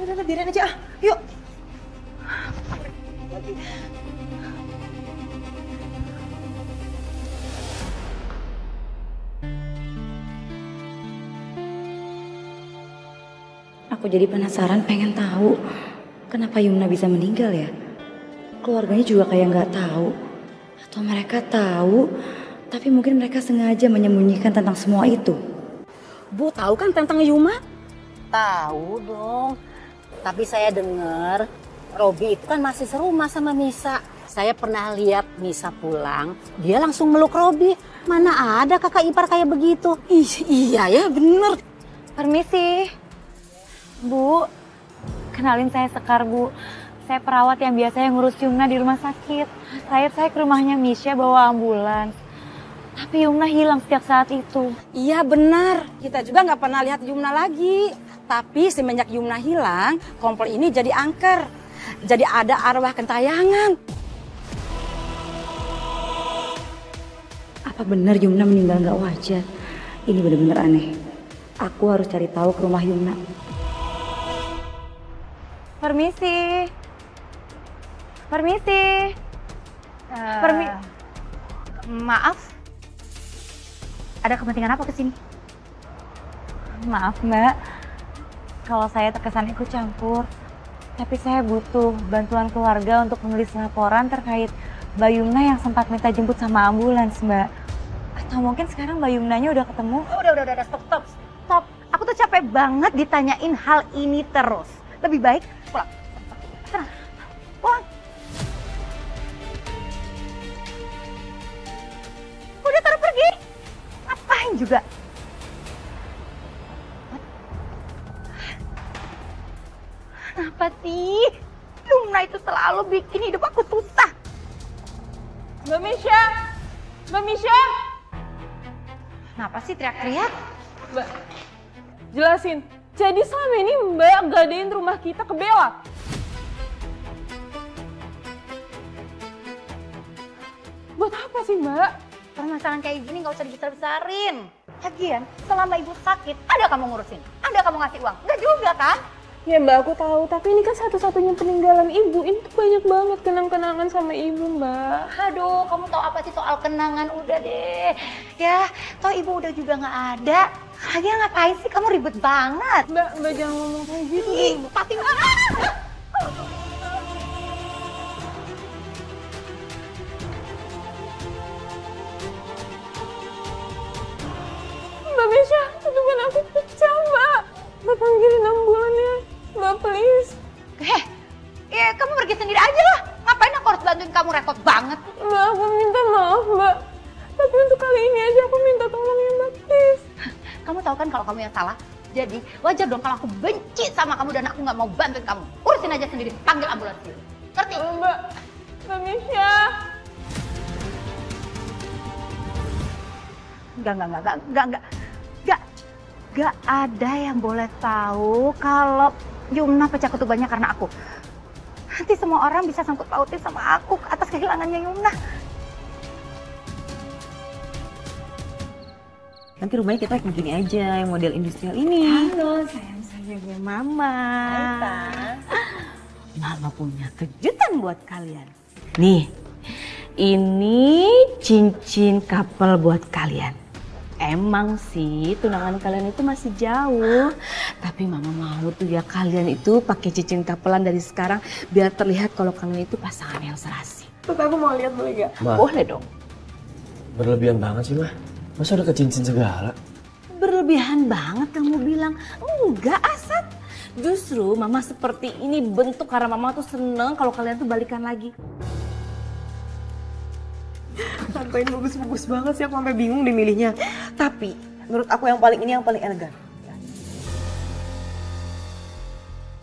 Udah, biarin aja. Yuk. Aku jadi penasaran, pengen tahu kenapa Yumna bisa meninggal ya. Keluarganya juga kayak nggak tahu. Atau mereka tahu, tapi mungkin mereka sengaja menyembunyikan tentang semua itu. Bu tahu kan tentang Yuma? Tahu dong. Tapi saya dengar Robi itu kan masih serumah sama Misa. Saya pernah lihat Misa pulang, dia langsung meluk Robi. Mana ada kakak ipar kayak begitu? Iya ya bener. Permisi. Bu, kenalin saya Sekar, Bu. Saya perawat yang biasanya ngurus Yumna di rumah sakit. Saya ke rumahnya Misha bawa ambulans. Tapi Yumna hilang sejak saat itu. Iya benar, kita juga nggak pernah lihat Yumna lagi. Tapi semenjak Yumna hilang, kompor ini jadi angker. Jadi ada arwah kentayangan. Apa benar Yumna meninggal nggak wajar? Ini benar-benar aneh. Aku harus cari tahu ke rumah Yumna. Permisi. Maaf. Ada kepentingan apa kesini? Maaf Mbak, kalau saya terkesan ikut campur. Tapi saya butuh bantuan keluarga untuk menulis laporan terkait Mbak Yumna yang sempat minta jemput sama ambulans, Mbak. Atau mungkin sekarang Mbak Yumnanya udah ketemu? Udah, stop. Aku tuh capek banget ditanyain hal ini terus. Lebih baik pulang. Pulang. Udah taruh pergi. Ngapain juga? Kenapa sih? Yumna itu selalu bikin hidup aku susah. Mbak Misha! Mbak Misha! Kenapa sih teriak-teriak? Mbak, jelasin. Jadi selama ini Mbak gadein rumah kita ke Bella? Buat apa sih Mbak? Permasalahan kayak gini gak usah dibesar-besarin. Lagian, selama ibu sakit, ada kamu ngurusin? Ada kamu ngasih uang? Enggak juga kan? Ya Mbak, aku tahu. Tapi ini kan satu-satunya peninggalan ibu. Ini tuh banyak banget kenang-kenangan sama ibu, Mbak. Aduh, kamu tahu apa sih soal kenangan? Udah deh. Ya, toh ibu udah juga nggak ada. Lagian ngapain sih kamu ribet banget? Mbak jangan ngomong kayak gitu. Ih, pasti Mbak Misha, hubungan aku pecah, Mbak. Mbak panggilin ambulannya. Mbak, please. Ya kamu pergi sendiri aja lah. Ngapain aku harus bantuin kamu, repot banget. Mbak, aku minta maaf, Mbak. Tapi untuk kali ini aja aku minta tolong ya, Mbak, please. Kamu tahu kan kalau kamu yang salah. Jadi wajar dong kalau aku benci sama kamu dan aku nggak mau bantuin kamu. Urusin aja sendiri, panggil ambulans sendiri. Ngerti? Mbak Misha. Gak ada yang boleh tahu kalau Yumna pecah ketubannya karena aku. Nanti semua orang bisa sangkut pautin sama aku atas kehilangannya Yumna. Nanti rumahnya kita kayak gini aja, yang model industrial ini. Halo, sayang saya gue Mama. Mama punya kejutan buat kalian. Nih, ini cincin couple buat kalian. Emang sih tunangan kalian itu masih jauh, tapi Mama mau tuh ya kalian itu pakai cincin kapelan dari sekarang biar terlihat kalau kalian itu pasangan yang serasi. Terus aku mau lihat boleh gak? Ma, boleh dong. Berlebihan banget sih, Ma. Masa udah ke cincin segala? Berlebihan banget kamu bilang. Enggak, Asad. Justru Mama seperti ini bentuk karena Mama tuh seneng kalau kalian tuh balikan lagi. Tante ini bagus-bagus banget sih, aku sampai bingung deh milihnya. Tapi menurut aku yang paling ini yang paling elegan.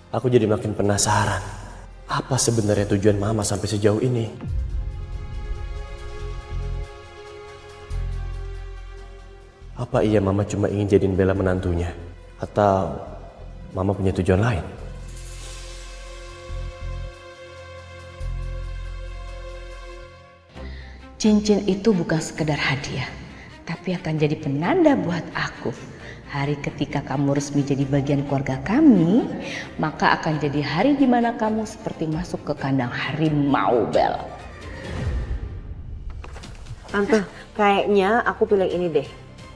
Aku jadi makin penasaran. Apa sebenarnya tujuan Mama sampai sejauh ini? Apa iya Mama cuma ingin jadiin Bella menantunya? Atau Mama punya tujuan lain? Cincin itu bukan sekedar hadiah, tapi akan jadi penanda buat aku. Hari ketika kamu resmi jadi bagian keluarga kami, maka akan jadi hari di mana kamu seperti masuk ke kandang harimau, Bel. Tante, kayaknya aku pilih yang ini deh.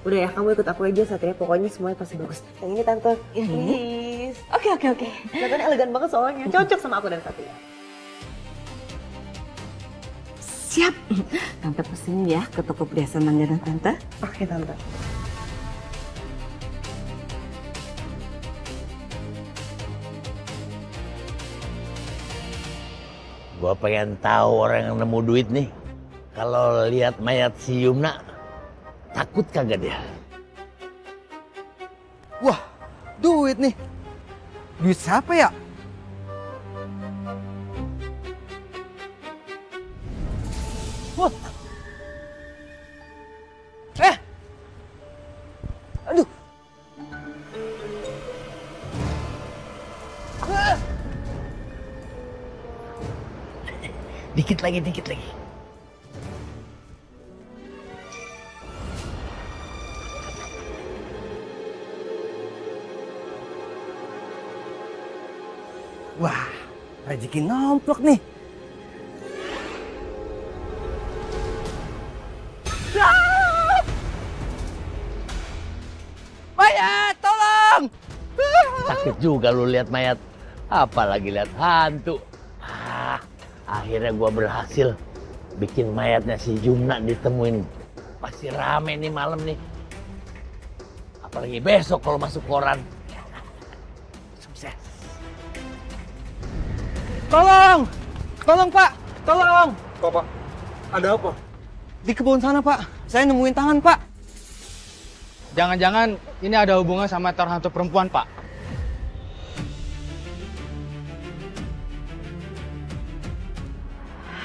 Udah ya, kamu ikut aku aja Satria, pokoknya semuanya pasti bagus. Yang ini Tante, please. Oke. Kelihatannya elegan banget soalnya, cocok sama aku dan Satria. Siap. Tante pesen ya ke toko perhiasan langganan Tante. Oke, Tante. Gua pengen tahu orang yang nemu duit nih. Kalau lihat mayat si Yumna, takut kagak dia? Wah, duit nih. Duit siapa ya? Wah. Aduh. Dikit lagi. Wah, rezeki nomplok nih. Mayat, tolong! Sakit juga lu lihat mayat. Apalagi lihat hantu. Akhirnya gua berhasil bikin mayatnya si Yumna ditemuin. Pasti rame nih malam nih. Apalagi besok kalau masuk koran. Sukses. Tolong! Tolong Pak! Tolong! Pak, ada apa? Di kebun sana Pak, saya nemuin tangan Pak. Jangan-jangan ini ada hubungan sama teror hantu perempuan Pak.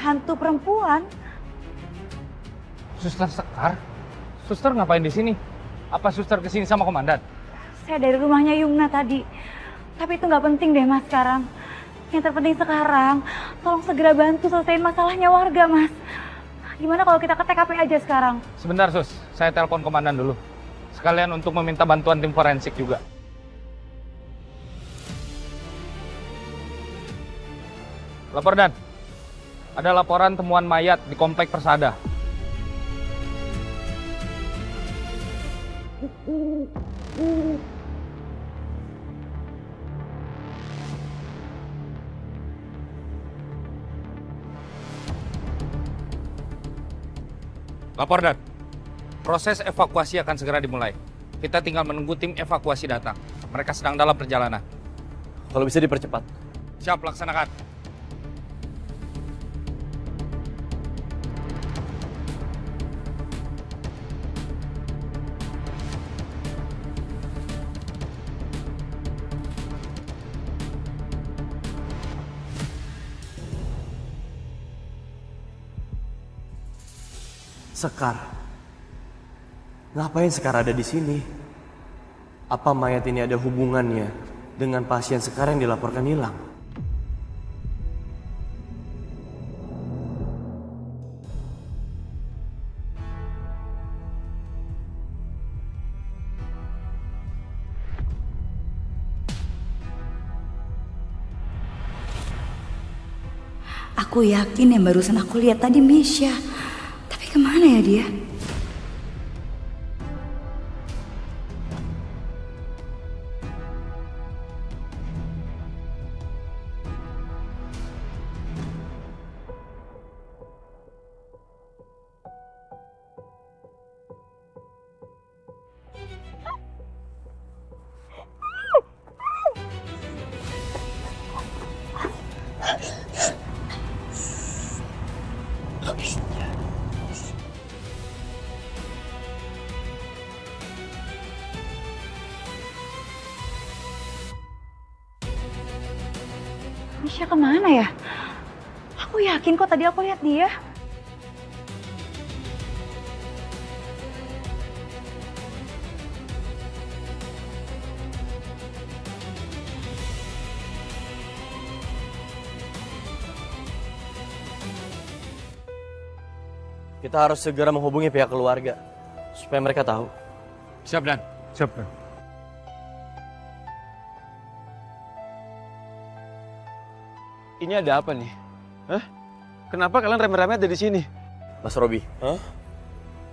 Hantu perempuan? Suster Sekar? Suster ngapain di sini? Apa suster kesini sama komandan? Saya dari rumahnya Yumna tadi. Tapi itu nggak penting deh Mas sekarang. Yang terpenting sekarang, tolong segera bantu selesaiin masalahnya warga Mas. Gimana kalau kita ke TKP aja sekarang? Sebentar Sus, saya telepon komandan dulu. Sekalian untuk meminta bantuan tim forensik juga. Lapor Dan. Ada laporan temuan mayat di Komplek Persada. Lapor Dan. Proses evakuasi akan segera dimulai. Kita tinggal menunggu tim evakuasi datang. Mereka sedang dalam perjalanan. Kalau bisa dipercepat. Siap, laksanakan. Sekar. Ngapain Sekar ada di sini? Apa mayat ini ada hubungannya dengan pasien Sekar yang dilaporkan hilang? Aku yakin yang barusan aku lihat tadi Misha. Tapi kemana ya dia? Misha kemana ya? Aku yakin kok tadi aku lihat dia. Kita harus segera menghubungi pihak keluarga supaya mereka tahu. Siap Dan. Siap Dan. Ini ada apa nih? Hah? Kenapa kalian rame-rame ada di sini? Mas Robi,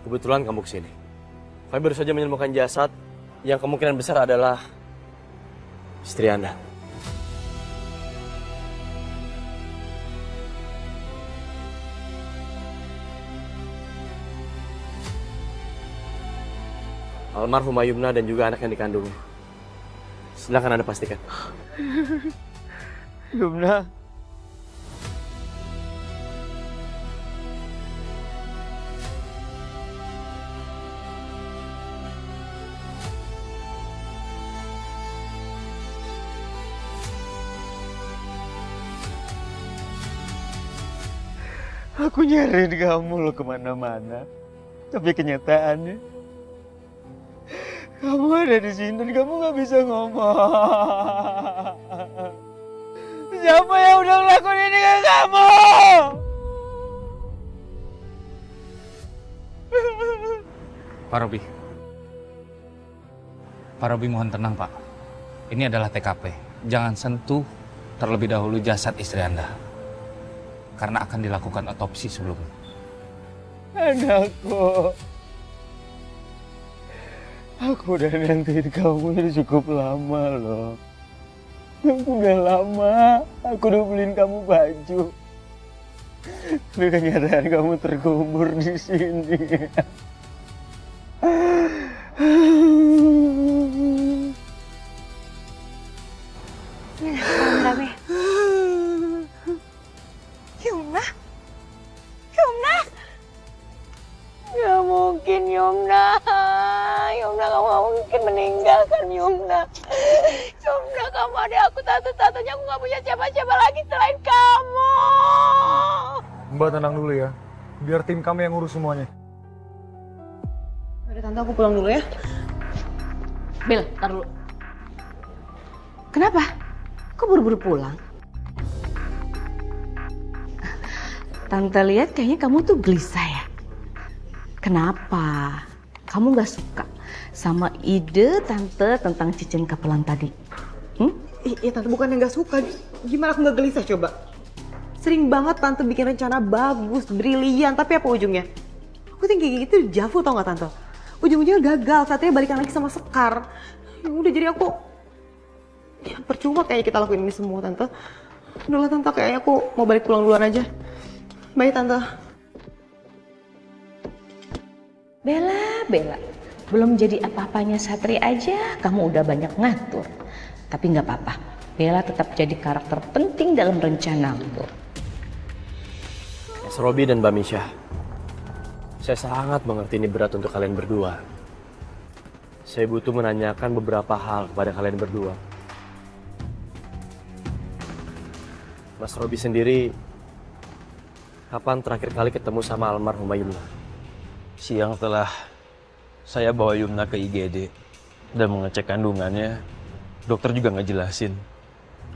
kebetulan kamu kesini. Kami baru saja menemukan jasad yang kemungkinan besar adalah istri Anda. Almarhumah Yumna dan juga anak yang dikandungnya. Silahkan Anda pastikan. Yumna. Aku nyariin kamu loh kemana-mana. Tapi kenyataannya, kamu ada di sini dan kamu gak bisa ngomong. Siapa yang udah ngelakuin ini ke kamu? Pak Robi. Pak Robi mohon tenang Pak. Ini adalah TKP. Jangan sentuh terlebih dahulu jasad istri Anda. Karena akan dilakukan otopsi sebelumnya. Anakku. Aku udah nantiin kamu ini cukup lama loh. Udah lama aku udah beliin kamu baju. Tapi kenyataan kamu terkubur di sini. Rame-rame. Yumna? Yumna? Gak mungkin Yumna. Yumna kamu gak mungkin meninggalkan Yumna. Yumna kamu ada aku satu-satunya, aku gak punya siapa-siapa lagi selain kamu. Mbak tenang dulu ya, biar tim kami yang ngurus semuanya. Udah tante, aku pulang dulu ya. Bel, tar dulu. Kenapa? Kok buru-buru pulang? Tante lihat kayaknya kamu tuh gelisah ya. Kenapa? Kamu gak suka sama ide tante tentang cincin kapelan tadi? Iya tante, bukan yang gak suka. Gimana aku gak gelisah coba? Sering banget tante bikin rencana bagus, brilian, tapi apa ujungnya? Aku think kayak gitu jafu tau gak tante? Ujung-ujungnya gagal, saatnya balikan lagi sama Sekar. Ya udah jadi aku... Ya percuma kayaknya kita lakuin ini semua tante. Udahlah tante, kayaknya aku mau balik pulang duluan aja. Bye tante. Bella. Belum jadi apa-apanya Satria aja, kamu udah banyak ngatur. Tapi nggak apa-apa, Bella tetap jadi karakter penting dalam rencanaku. Mas Robi dan Mbak Misha, saya sangat mengerti ini berat untuk kalian berdua. Saya butuh menanyakan beberapa hal kepada kalian berdua. Mas Robi sendiri, kapan terakhir kali ketemu sama almarhumah Yumna? Siang setelah saya bawa Yumna ke IGD dan mengecek kandungannya, dokter juga ngejelasin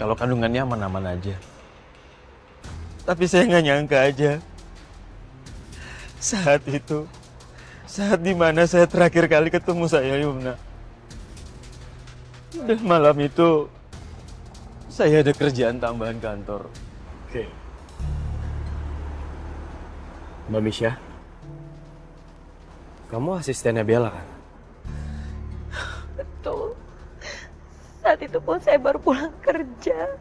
kalau kandungannya aman-aman aja. Tapi saya nggak nyangka aja. Saat itu, saat dimana saya terakhir kali ketemu saya Yumna. Dan malam itu, saya ada kerjaan tambahan kantor. Oke. Mbak Misha, kamu asistennya Bella kan? Betul. Saat itu pun saya baru pulang kerja.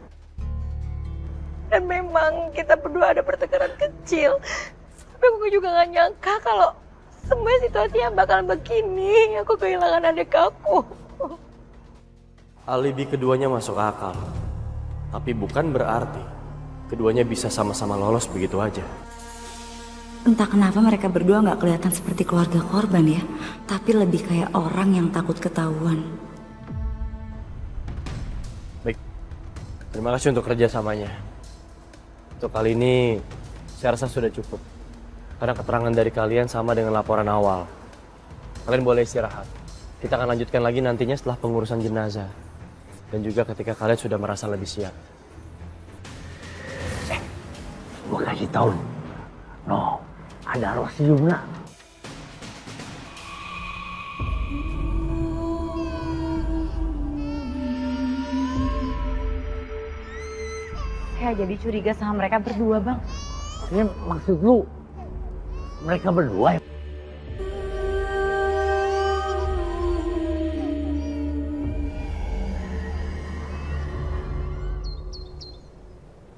Dan memang kita berdua ada pertengkaran kecil. Tapi aku juga gak nyangka kalau semua situasinya bakalan begini. Aku kehilangan adik aku. Alibi keduanya masuk akal. Tapi bukan berarti keduanya bisa sama-sama lolos begitu aja. Entah kenapa mereka berdua nggak kelihatan seperti keluarga korban ya, tapi lebih kayak orang yang takut ketahuan. Baik, terima kasih untuk kerjasamanya. Untuk kali ini, saya rasa sudah cukup. Karena keterangan dari kalian sama dengan laporan awal. Kalian boleh istirahat. Kita akan lanjutkan lagi nantinya setelah pengurusan jenazah. Dan juga ketika kalian sudah merasa lebih siap. Gue kasih tahu. No, ada arwah si Yumna. Saya jadi curiga sama mereka berdua, Bang. Ini maksud lu, mereka berdua ya?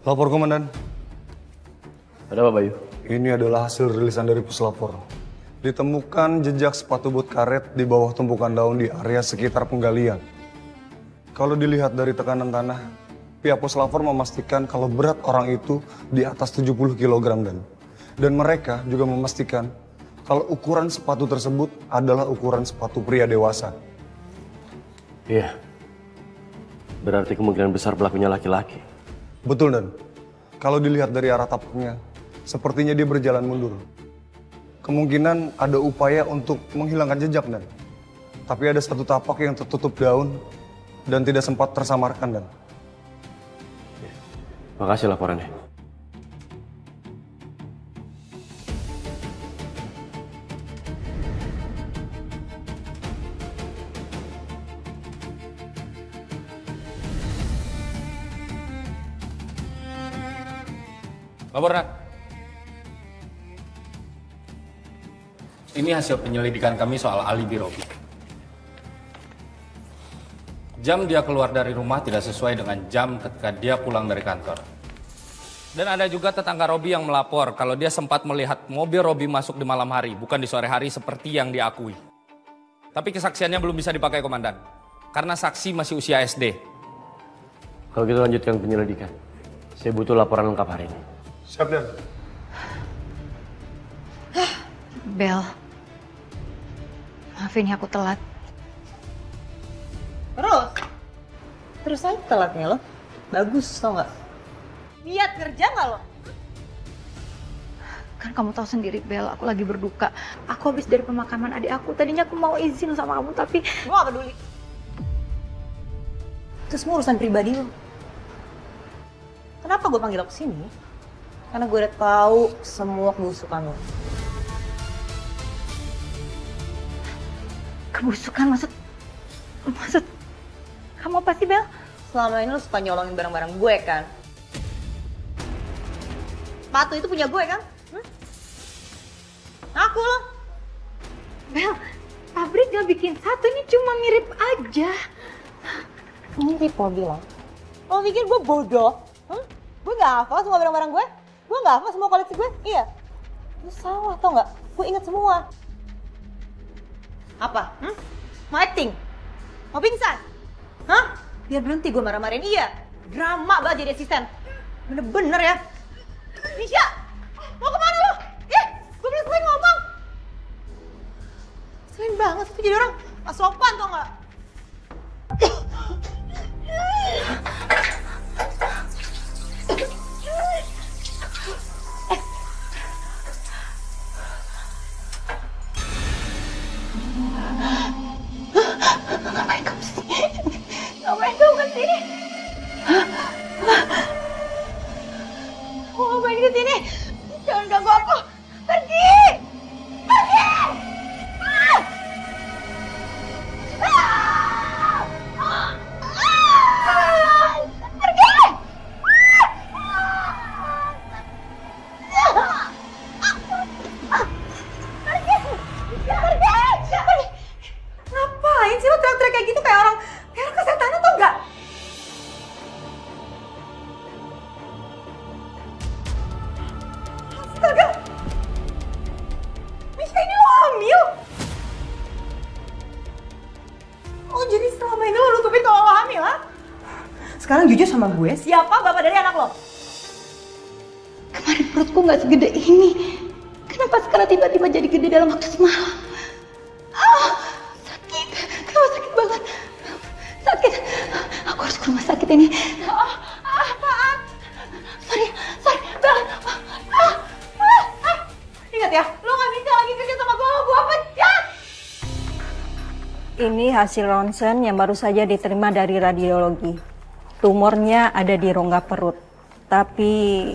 Lapor Komandan. Ada apa, Bayu? Ini adalah hasil rilisan dari puslapor. Ditemukan jejak sepatu boot karet di bawah tumpukan daun di area sekitar penggalian. Kalau dilihat dari tekanan tanah, pihak puslapor memastikan kalau berat orang itu di atas 70 kg dan mereka juga memastikan kalau ukuran sepatu tersebut adalah ukuran sepatu pria dewasa. Iya. Berarti kemungkinan besar pelakunya laki-laki. Betul, Dan. Kalau dilihat dari arah tapaknya, sepertinya dia berjalan mundur. Kemungkinan ada upaya untuk menghilangkan jejak, Dan. Tapi ada satu tapak yang tertutup daun dan tidak sempat tersamarkan, Dan. Makasih laporannya. Laporan. Ini hasil penyelidikan kami soal alibi Robi. Jam dia keluar dari rumah tidak sesuai dengan jam ketika dia pulang dari kantor. Dan ada juga tetangga Robi yang melapor kalau dia sempat melihat mobil Robi masuk di malam hari, bukan di sore hari seperti yang diakui. Tapi kesaksiannya belum bisa dipakai komandan, karena saksi masih usia SD. Kalau gitu lanjutkan penyelidikan. Saya butuh laporan lengkap hari ini. Siap, Dan. Bel, maafin ya aku telat. Terus aja telatnya lo. Bagus, tau gak? Niat kerja gak lo? Kan kamu tahu sendiri Bel, aku lagi berduka. Aku habis dari pemakaman adik aku. Tadinya aku mau izin sama kamu tapi... Gue gak peduli. Itu semua urusan pribadi lo. Kenapa gue panggil lo kesini? Karena gue udah tahu semua kebusukan lo. Kebusukan maksud kamu apa sih Bel? Selama ini lo suka nyolongin barang-barang gue kan? Sepatu itu punya gue kan? Aku lo. Bel, pabrik gak bikin satu, ini cuma mirip aja. Mirip lo bilang. Lo pikir gue bodoh? Gue gak hafal semua barang-barang gue? Gue gak hafal semua koleksi gue? Iya. Lu salah tau gak? Gue inget semua. Apa? Mau acting? Mau pingsan? Hah? Biar berhenti gue marah-marahin? Iya. Drama banget jadi asisten. Bener-bener ya. Misha! Mau kemana lo? Gue belum selesai ngomong. Selain banget sih jadi orang gak sopan tau gak? Ngapain kamu kesini? Ngapain kamu kesini? Mau ngapain kesini? Jangan ganggu aku. Pergi! Pergi! Ngapain sih lo teriak-teriak kayak gitu kayak orang kesetanan tau gak? Astaga! Misha ini lo hamil? Oh jadi selama ini lo nutupin kalau lo hamil ha? Sekarang jujur sama gue, siapa bapak dari anak lo? Kemarin perutku gak segede ini. Kenapa sekarang tiba-tiba jadi gede dalam waktu semalam? Sakit. Kenapa sakit banget? Sakit. Aku harus ke rumah sakit ini. Apaan? Sorry, Bel. Ingat ya, lo gak bisa lagi kerja sama gue pecat! Ini hasil ronsen yang baru saja diterima dari radiologi. Tumornya ada di rongga perut, tapi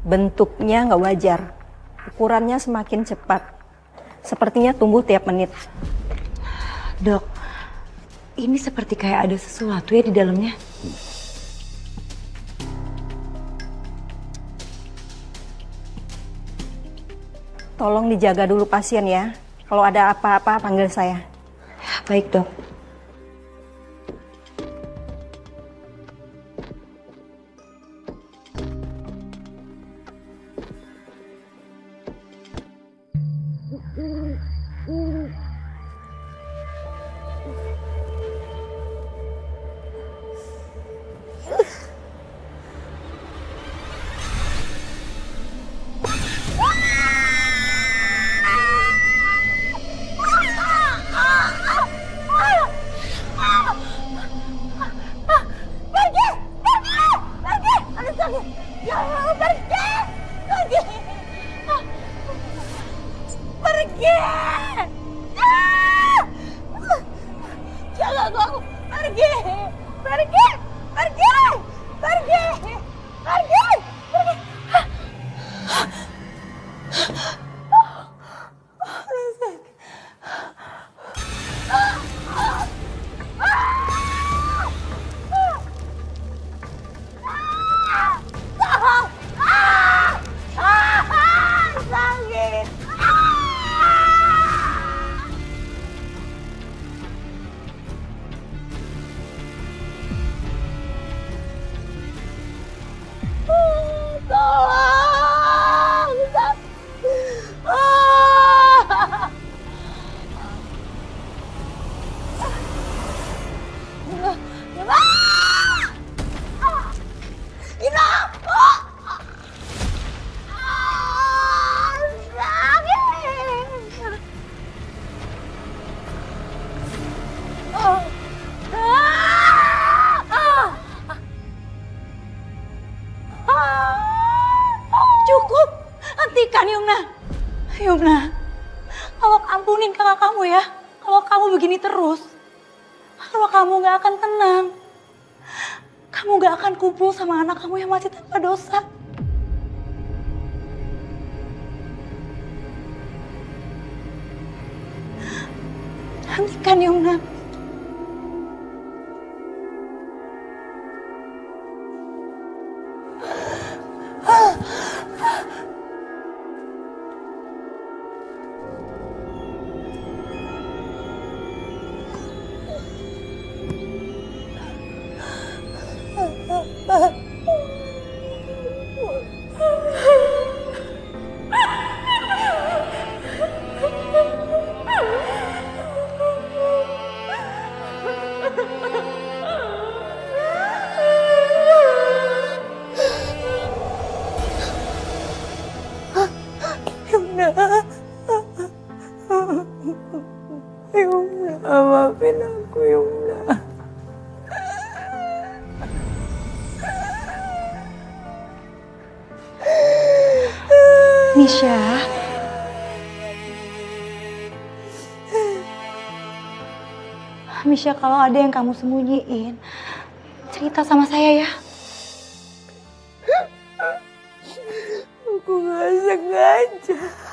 bentuknya nggak wajar. Ukurannya semakin cepat. Sepertinya tumbuh tiap menit. Dok, ini seperti kayak ada sesuatu ya di dalamnya. Tolong dijaga dulu pasien ya. Kalau ada apa-apa panggil saya. Baik dok. Cukup. Hentikan Yumna. Yumna, tolong ampunin kakak kamu ya. Kalau kamu begini terus, kalau kamu gak akan tenang. Kamu gak akan kumpul sama anak kamu yang masih tanpa dosa. Hentikan Yumna. Maafin aku, Yumna. Misha. Misha, kalau ada yang kamu sembunyiin, cerita sama saya ya.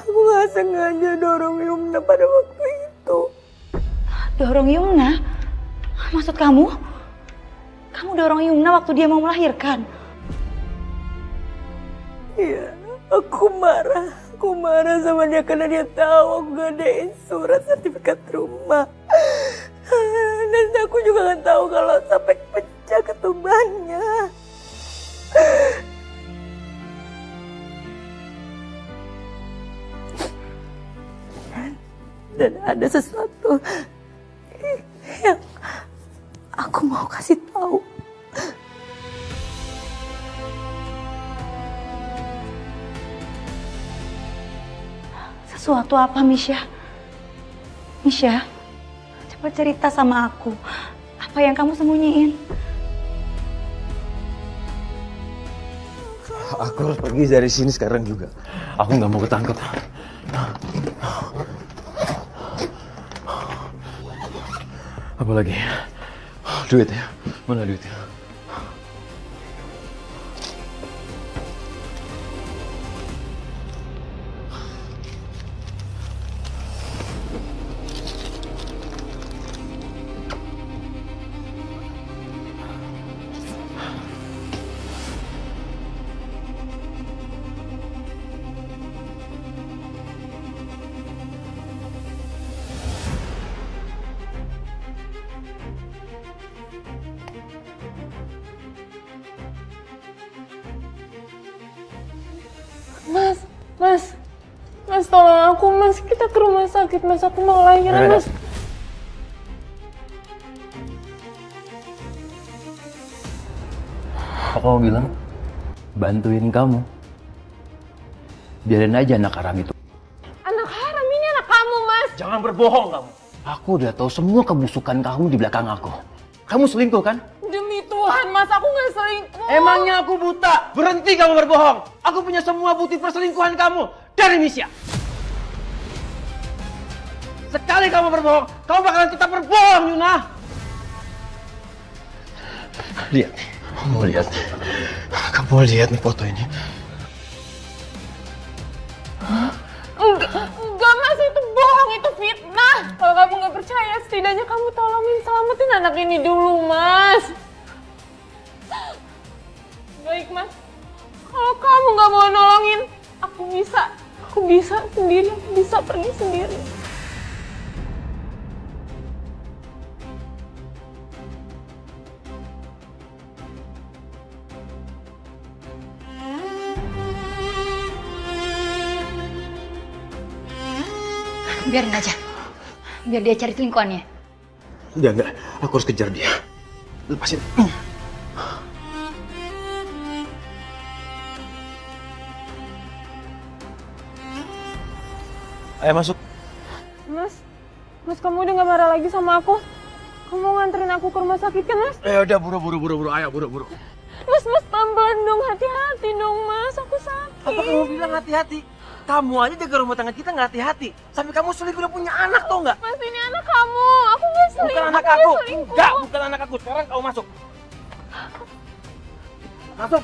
Aku gak sengaja dorong Yumna pada waktu itu. Dorong Yumna? Maksud kamu? Kamu dorong Yumna waktu dia mau melahirkan? Iya, aku marah sama dia karena dia tahu aku ngadain surat sertifikat rumah. Dan aku juga gak tahu kalau sampai pecah ketubannya. Dan ada sesuatu yang aku mau kasih tahu. Sesuatu apa, Misha? Misha, coba cerita sama aku. Apa yang kamu sembunyiin? Aku harus pergi dari sini sekarang juga. Aku nggak mau ketangkep. Apa lagi? Duit ya? Mana duitnya? Mas, tolong aku, Mas. Kita ke rumah sakit, Mas. Aku mau lahiran, Mas. Apa kamu bilang? Bantuin kamu. Biarin aja anak haram itu. Anak haram ini anak kamu, Mas. Jangan berbohong kamu. Aku udah tahu semua kebusukan kamu di belakang aku. Kamu selingkuh kan? Demi Tuhan, Mas, aku nggak selingkuh. Emangnya aku buta? Berhenti kamu berbohong. Aku punya semua bukti perselingkuhan kamu dari Misha. Sekali kamu berbohong, kamu bakalan tetap berbohong, Yuna. Lihat, kamu lihat. Kamu lihat nih foto ini. Enggak, Mas, itu bohong, itu fitnah. Kalau kamu nggak percaya, setidaknya kamu tolongin selamatin anak ini dulu, Mas. Baik, Mas. Kalau kamu nggak mau nolongin, aku bisa sendiri, aku bisa pergi sendiri. Biarin aja. Biar dia cari selingkuhannya. Enggak. Aku harus kejar dia. Lepasin. Ayo masuk. Mas, kamu udah gak marah lagi sama aku? Kamu mau nganterin aku ke rumah sakit kan, Mas? Udah buru. Ayo buru. Mas, pelan-pelan dong, hati-hati dong, Mas. Aku sakit. Apa kamu bilang hati-hati. Kamu aja jaga rumah tangga kita nggak hati-hati. Sampai kamu selingkuh udah punya anak tau nggak? Mas, ini anak kamu. Aku nggak selingkuh. Bukan anak aku. Enggak, bukan anak aku. Sekarang kamu masuk. Masuk.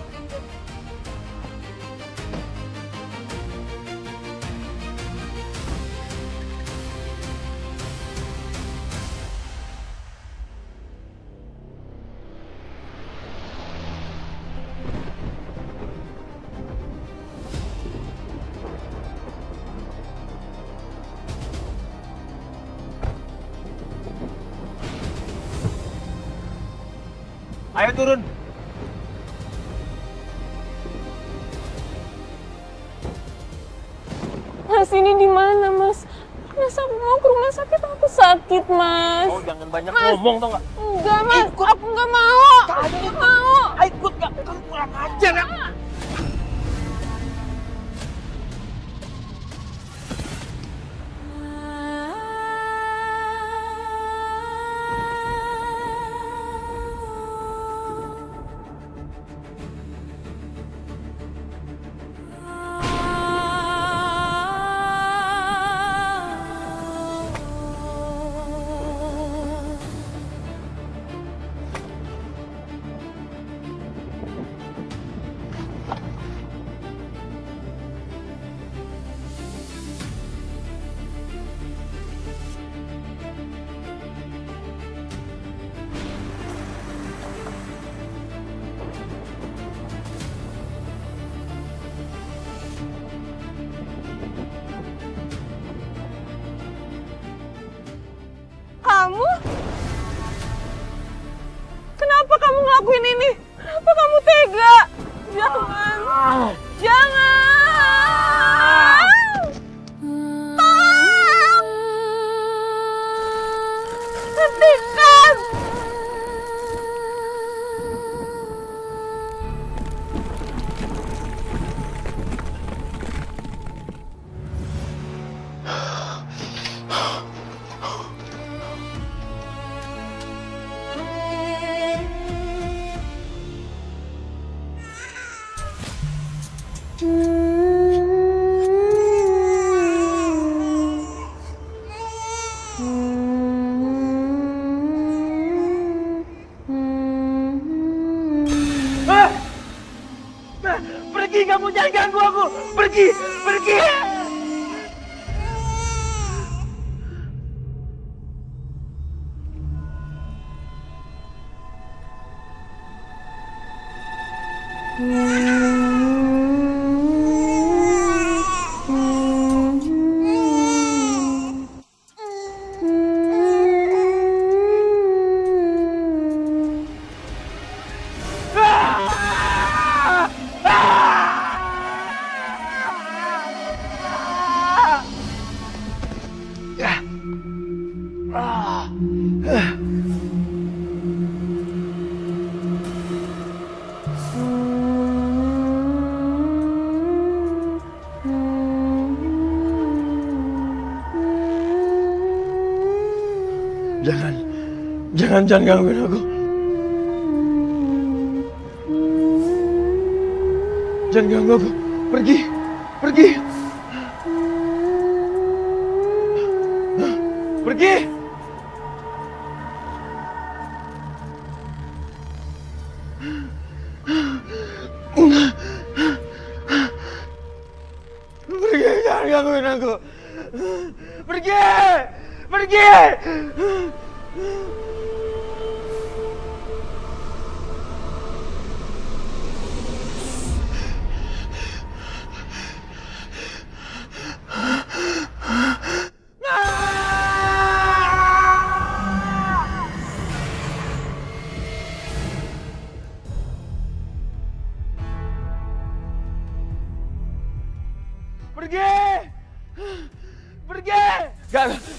Ayo turun. Mas, ini di mana, Mas? Mas, aku mau ke rumah sakit, aku sakit, Mas. Oh, jangan banyak ngomong tau nggak? Enggak, Mas. Aku nggak mau. Aku nggak mau. Ikut nggak? Kamu kurang ajar ya. Kamu? Kenapa kamu ngelakuin ini? Kenapa kamu tega? Jangan. Jangan. Tolong. Hentikan. Pergi kamu, jangan ganggu aku. Pergi, pergi. Jangan gangguin aku. Jangan ganggu aku. Pergi, pergi. Pergi. Pergi, jangan gangguin aku. Pergi, pergi.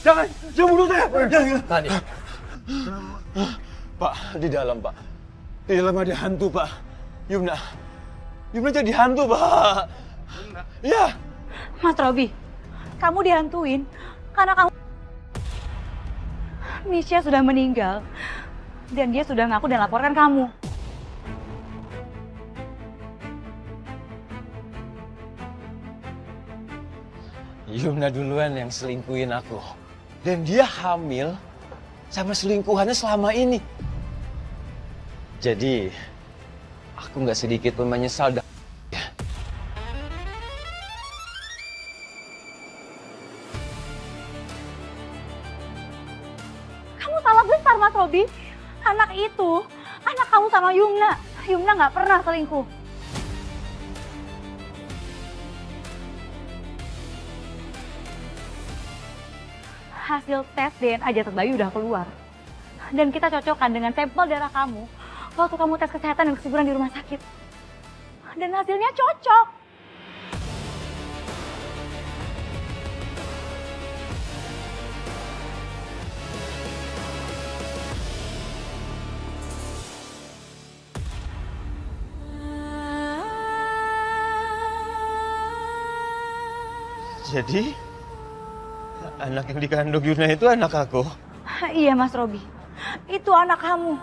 Jangan bunuh saya. Tani. Pak, di dalam, Pak. Di dalam ada hantu, Pak. Yumna jadi hantu, Pak. Iya. Mas Robi, kamu dihantuin karena kamu... Misha sudah meninggal dan dia sudah ngaku dan laporkan kamu. Yumna duluan yang selingkuhin aku. Dan dia hamil sama selingkuhannya selama ini. Jadi, aku nggak sedikit pun menyesal. Kamu salah besar, Mas Robi. Anak itu, anak kamu sama Yumna. Yumna nggak pernah selingkuh. Hasil tes DNA jasad bayi udah keluar. Dan kita cocokkan dengan sampel darah kamu waktu kamu tes kesehatan dan kesuburan di rumah sakit. Dan hasilnya cocok. Jadi, anak yang dikandung Yumna itu anak aku? Iya Mas Robi, itu anak kamu.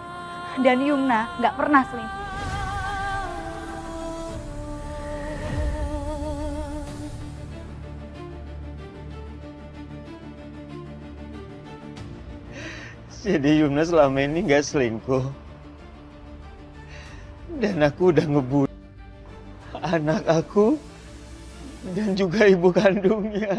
Dan Yumna nggak pernah selingkuh. Jadi Yumna selama ini nggak selingkuh. Dan aku udah ngebunuh anak aku dan juga ibu kandungnya.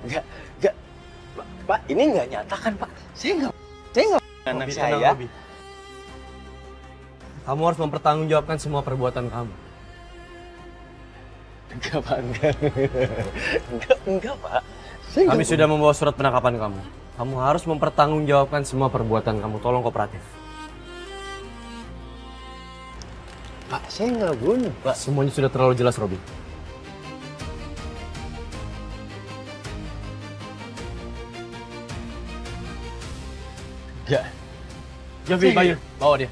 Enggak, Pak, ini nggak nyata kan, Pak? Saya nggak anak saya. Kamu harus mempertanggungjawabkan semua perbuatan kamu. Enggak, Pak, enggak, Pak. Kami sudah membawa surat penangkapan kamu. Kamu harus mempertanggungjawabkan semua perbuatan kamu. Tolong kooperatif. Pak, saya nggak bunuh, Pak. Semuanya sudah terlalu jelas, Robi. Enggak. Javi, Bayu, bawa dia.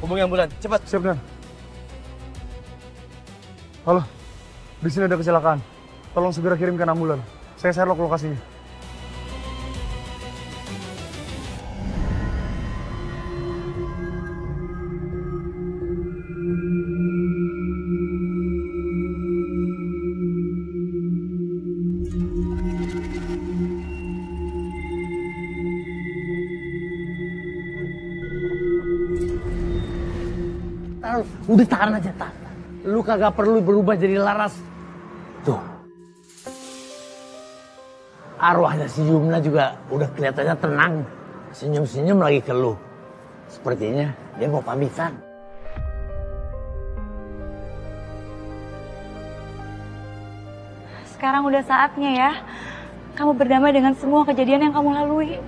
Hubungi ambulan, cepat. Siap, Dan. Halo, di sini ada kecelakaan. Tolong segera kirimkan ambulan. Saya Sherlock lokasinya. Udah tahan aja, tahan. Lu kagak perlu berubah jadi Laras. Tuh. Arwahnya si Yumna juga udah kelihatannya tenang. Senyum-senyum lagi ke lu. Sepertinya dia mau pamitan. Sekarang udah saatnya ya. Kamu berdamai dengan semua kejadian yang kamu lalui.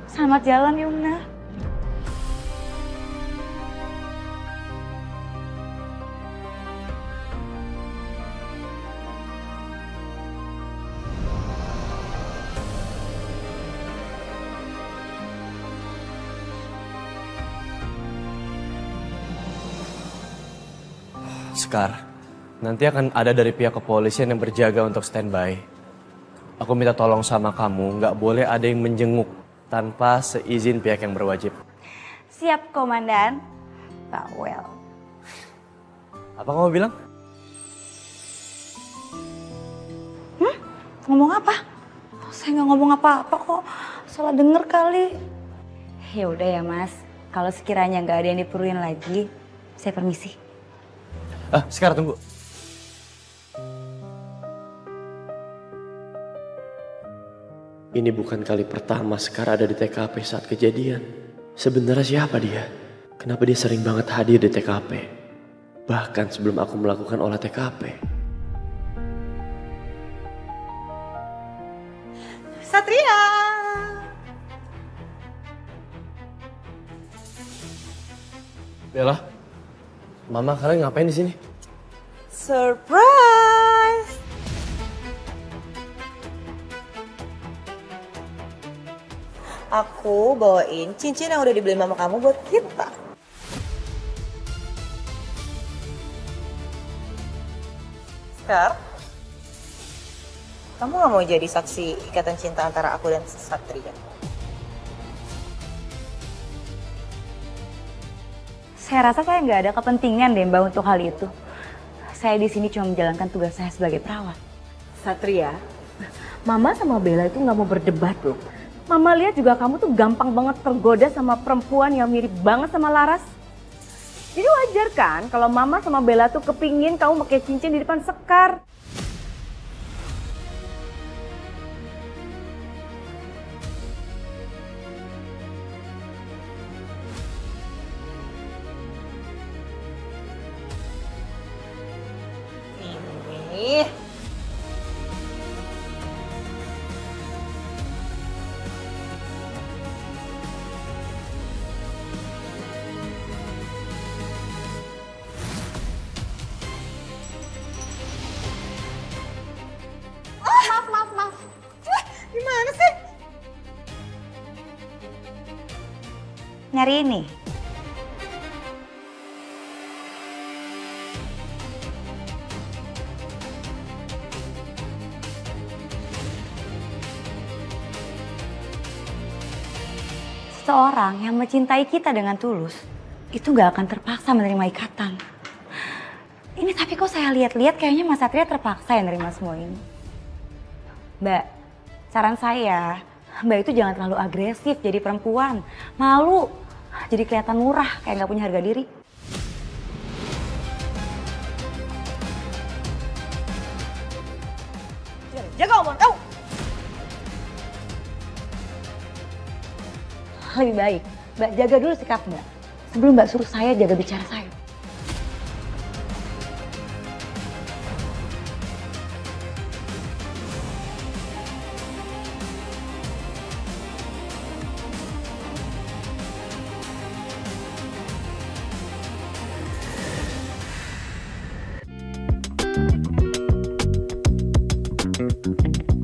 Selamat jalan, Yumna. Sekar, nanti akan ada dari pihak kepolisian yang berjaga untuk standby. Aku minta tolong sama kamu, nggak boleh ada yang menjenguk tanpa seizin pihak yang berwajib. Siap, Komandan. Pak Well. Apa kamu bilang? Ngomong apa? Saya nggak ngomong apa-apa kok. Salah denger kali. Ya udah ya, Mas. Kalau sekiranya nggak ada yang diperluin lagi, saya permisi. Sekar, tunggu. Ini bukan kali pertama Sekar ada di TKP saat kejadian. Sebenarnya siapa dia? Kenapa dia sering banget hadir di TKP? Bahkan sebelum aku melakukan olah TKP. Satria! Bella, Mama kalian ngapain di sini? Surprise! Aku bawain cincin yang udah dibeli mama kamu buat kita. Skar, kamu gak mau jadi saksi ikatan cinta antara aku dan Satria? Saya rasa saya nggak ada kepentingan deh Mbak untuk hal itu. Saya di sini cuma menjalankan tugas saya sebagai perawat. Satria, Mama sama Bella itu nggak mau berdebat loh. Mama lihat juga kamu tuh gampang banget tergoda sama perempuan yang mirip banget sama Laras. Jadi wajar kan kalau Mama sama Bella tuh kepingin kamu pakai cincin di depan Sekar. Ih. Maaf. Gimana sih? Nyari ini. Seseorang yang mencintai kita dengan tulus, itu gak akan terpaksa menerima ikatan. Ini tapi kok saya lihat-lihat kayaknya Mas Satria terpaksa ya menerima semua ini. Mbak, saran saya, Mbak itu jangan terlalu agresif jadi perempuan. Malu, jadi kelihatan murah kayak gak punya harga diri. Jaga omongan kamu. Lebih baik, Mbak jaga dulu sikap Mbak. Sebelum Mbak suruh saya jaga bicara saya. Thank you.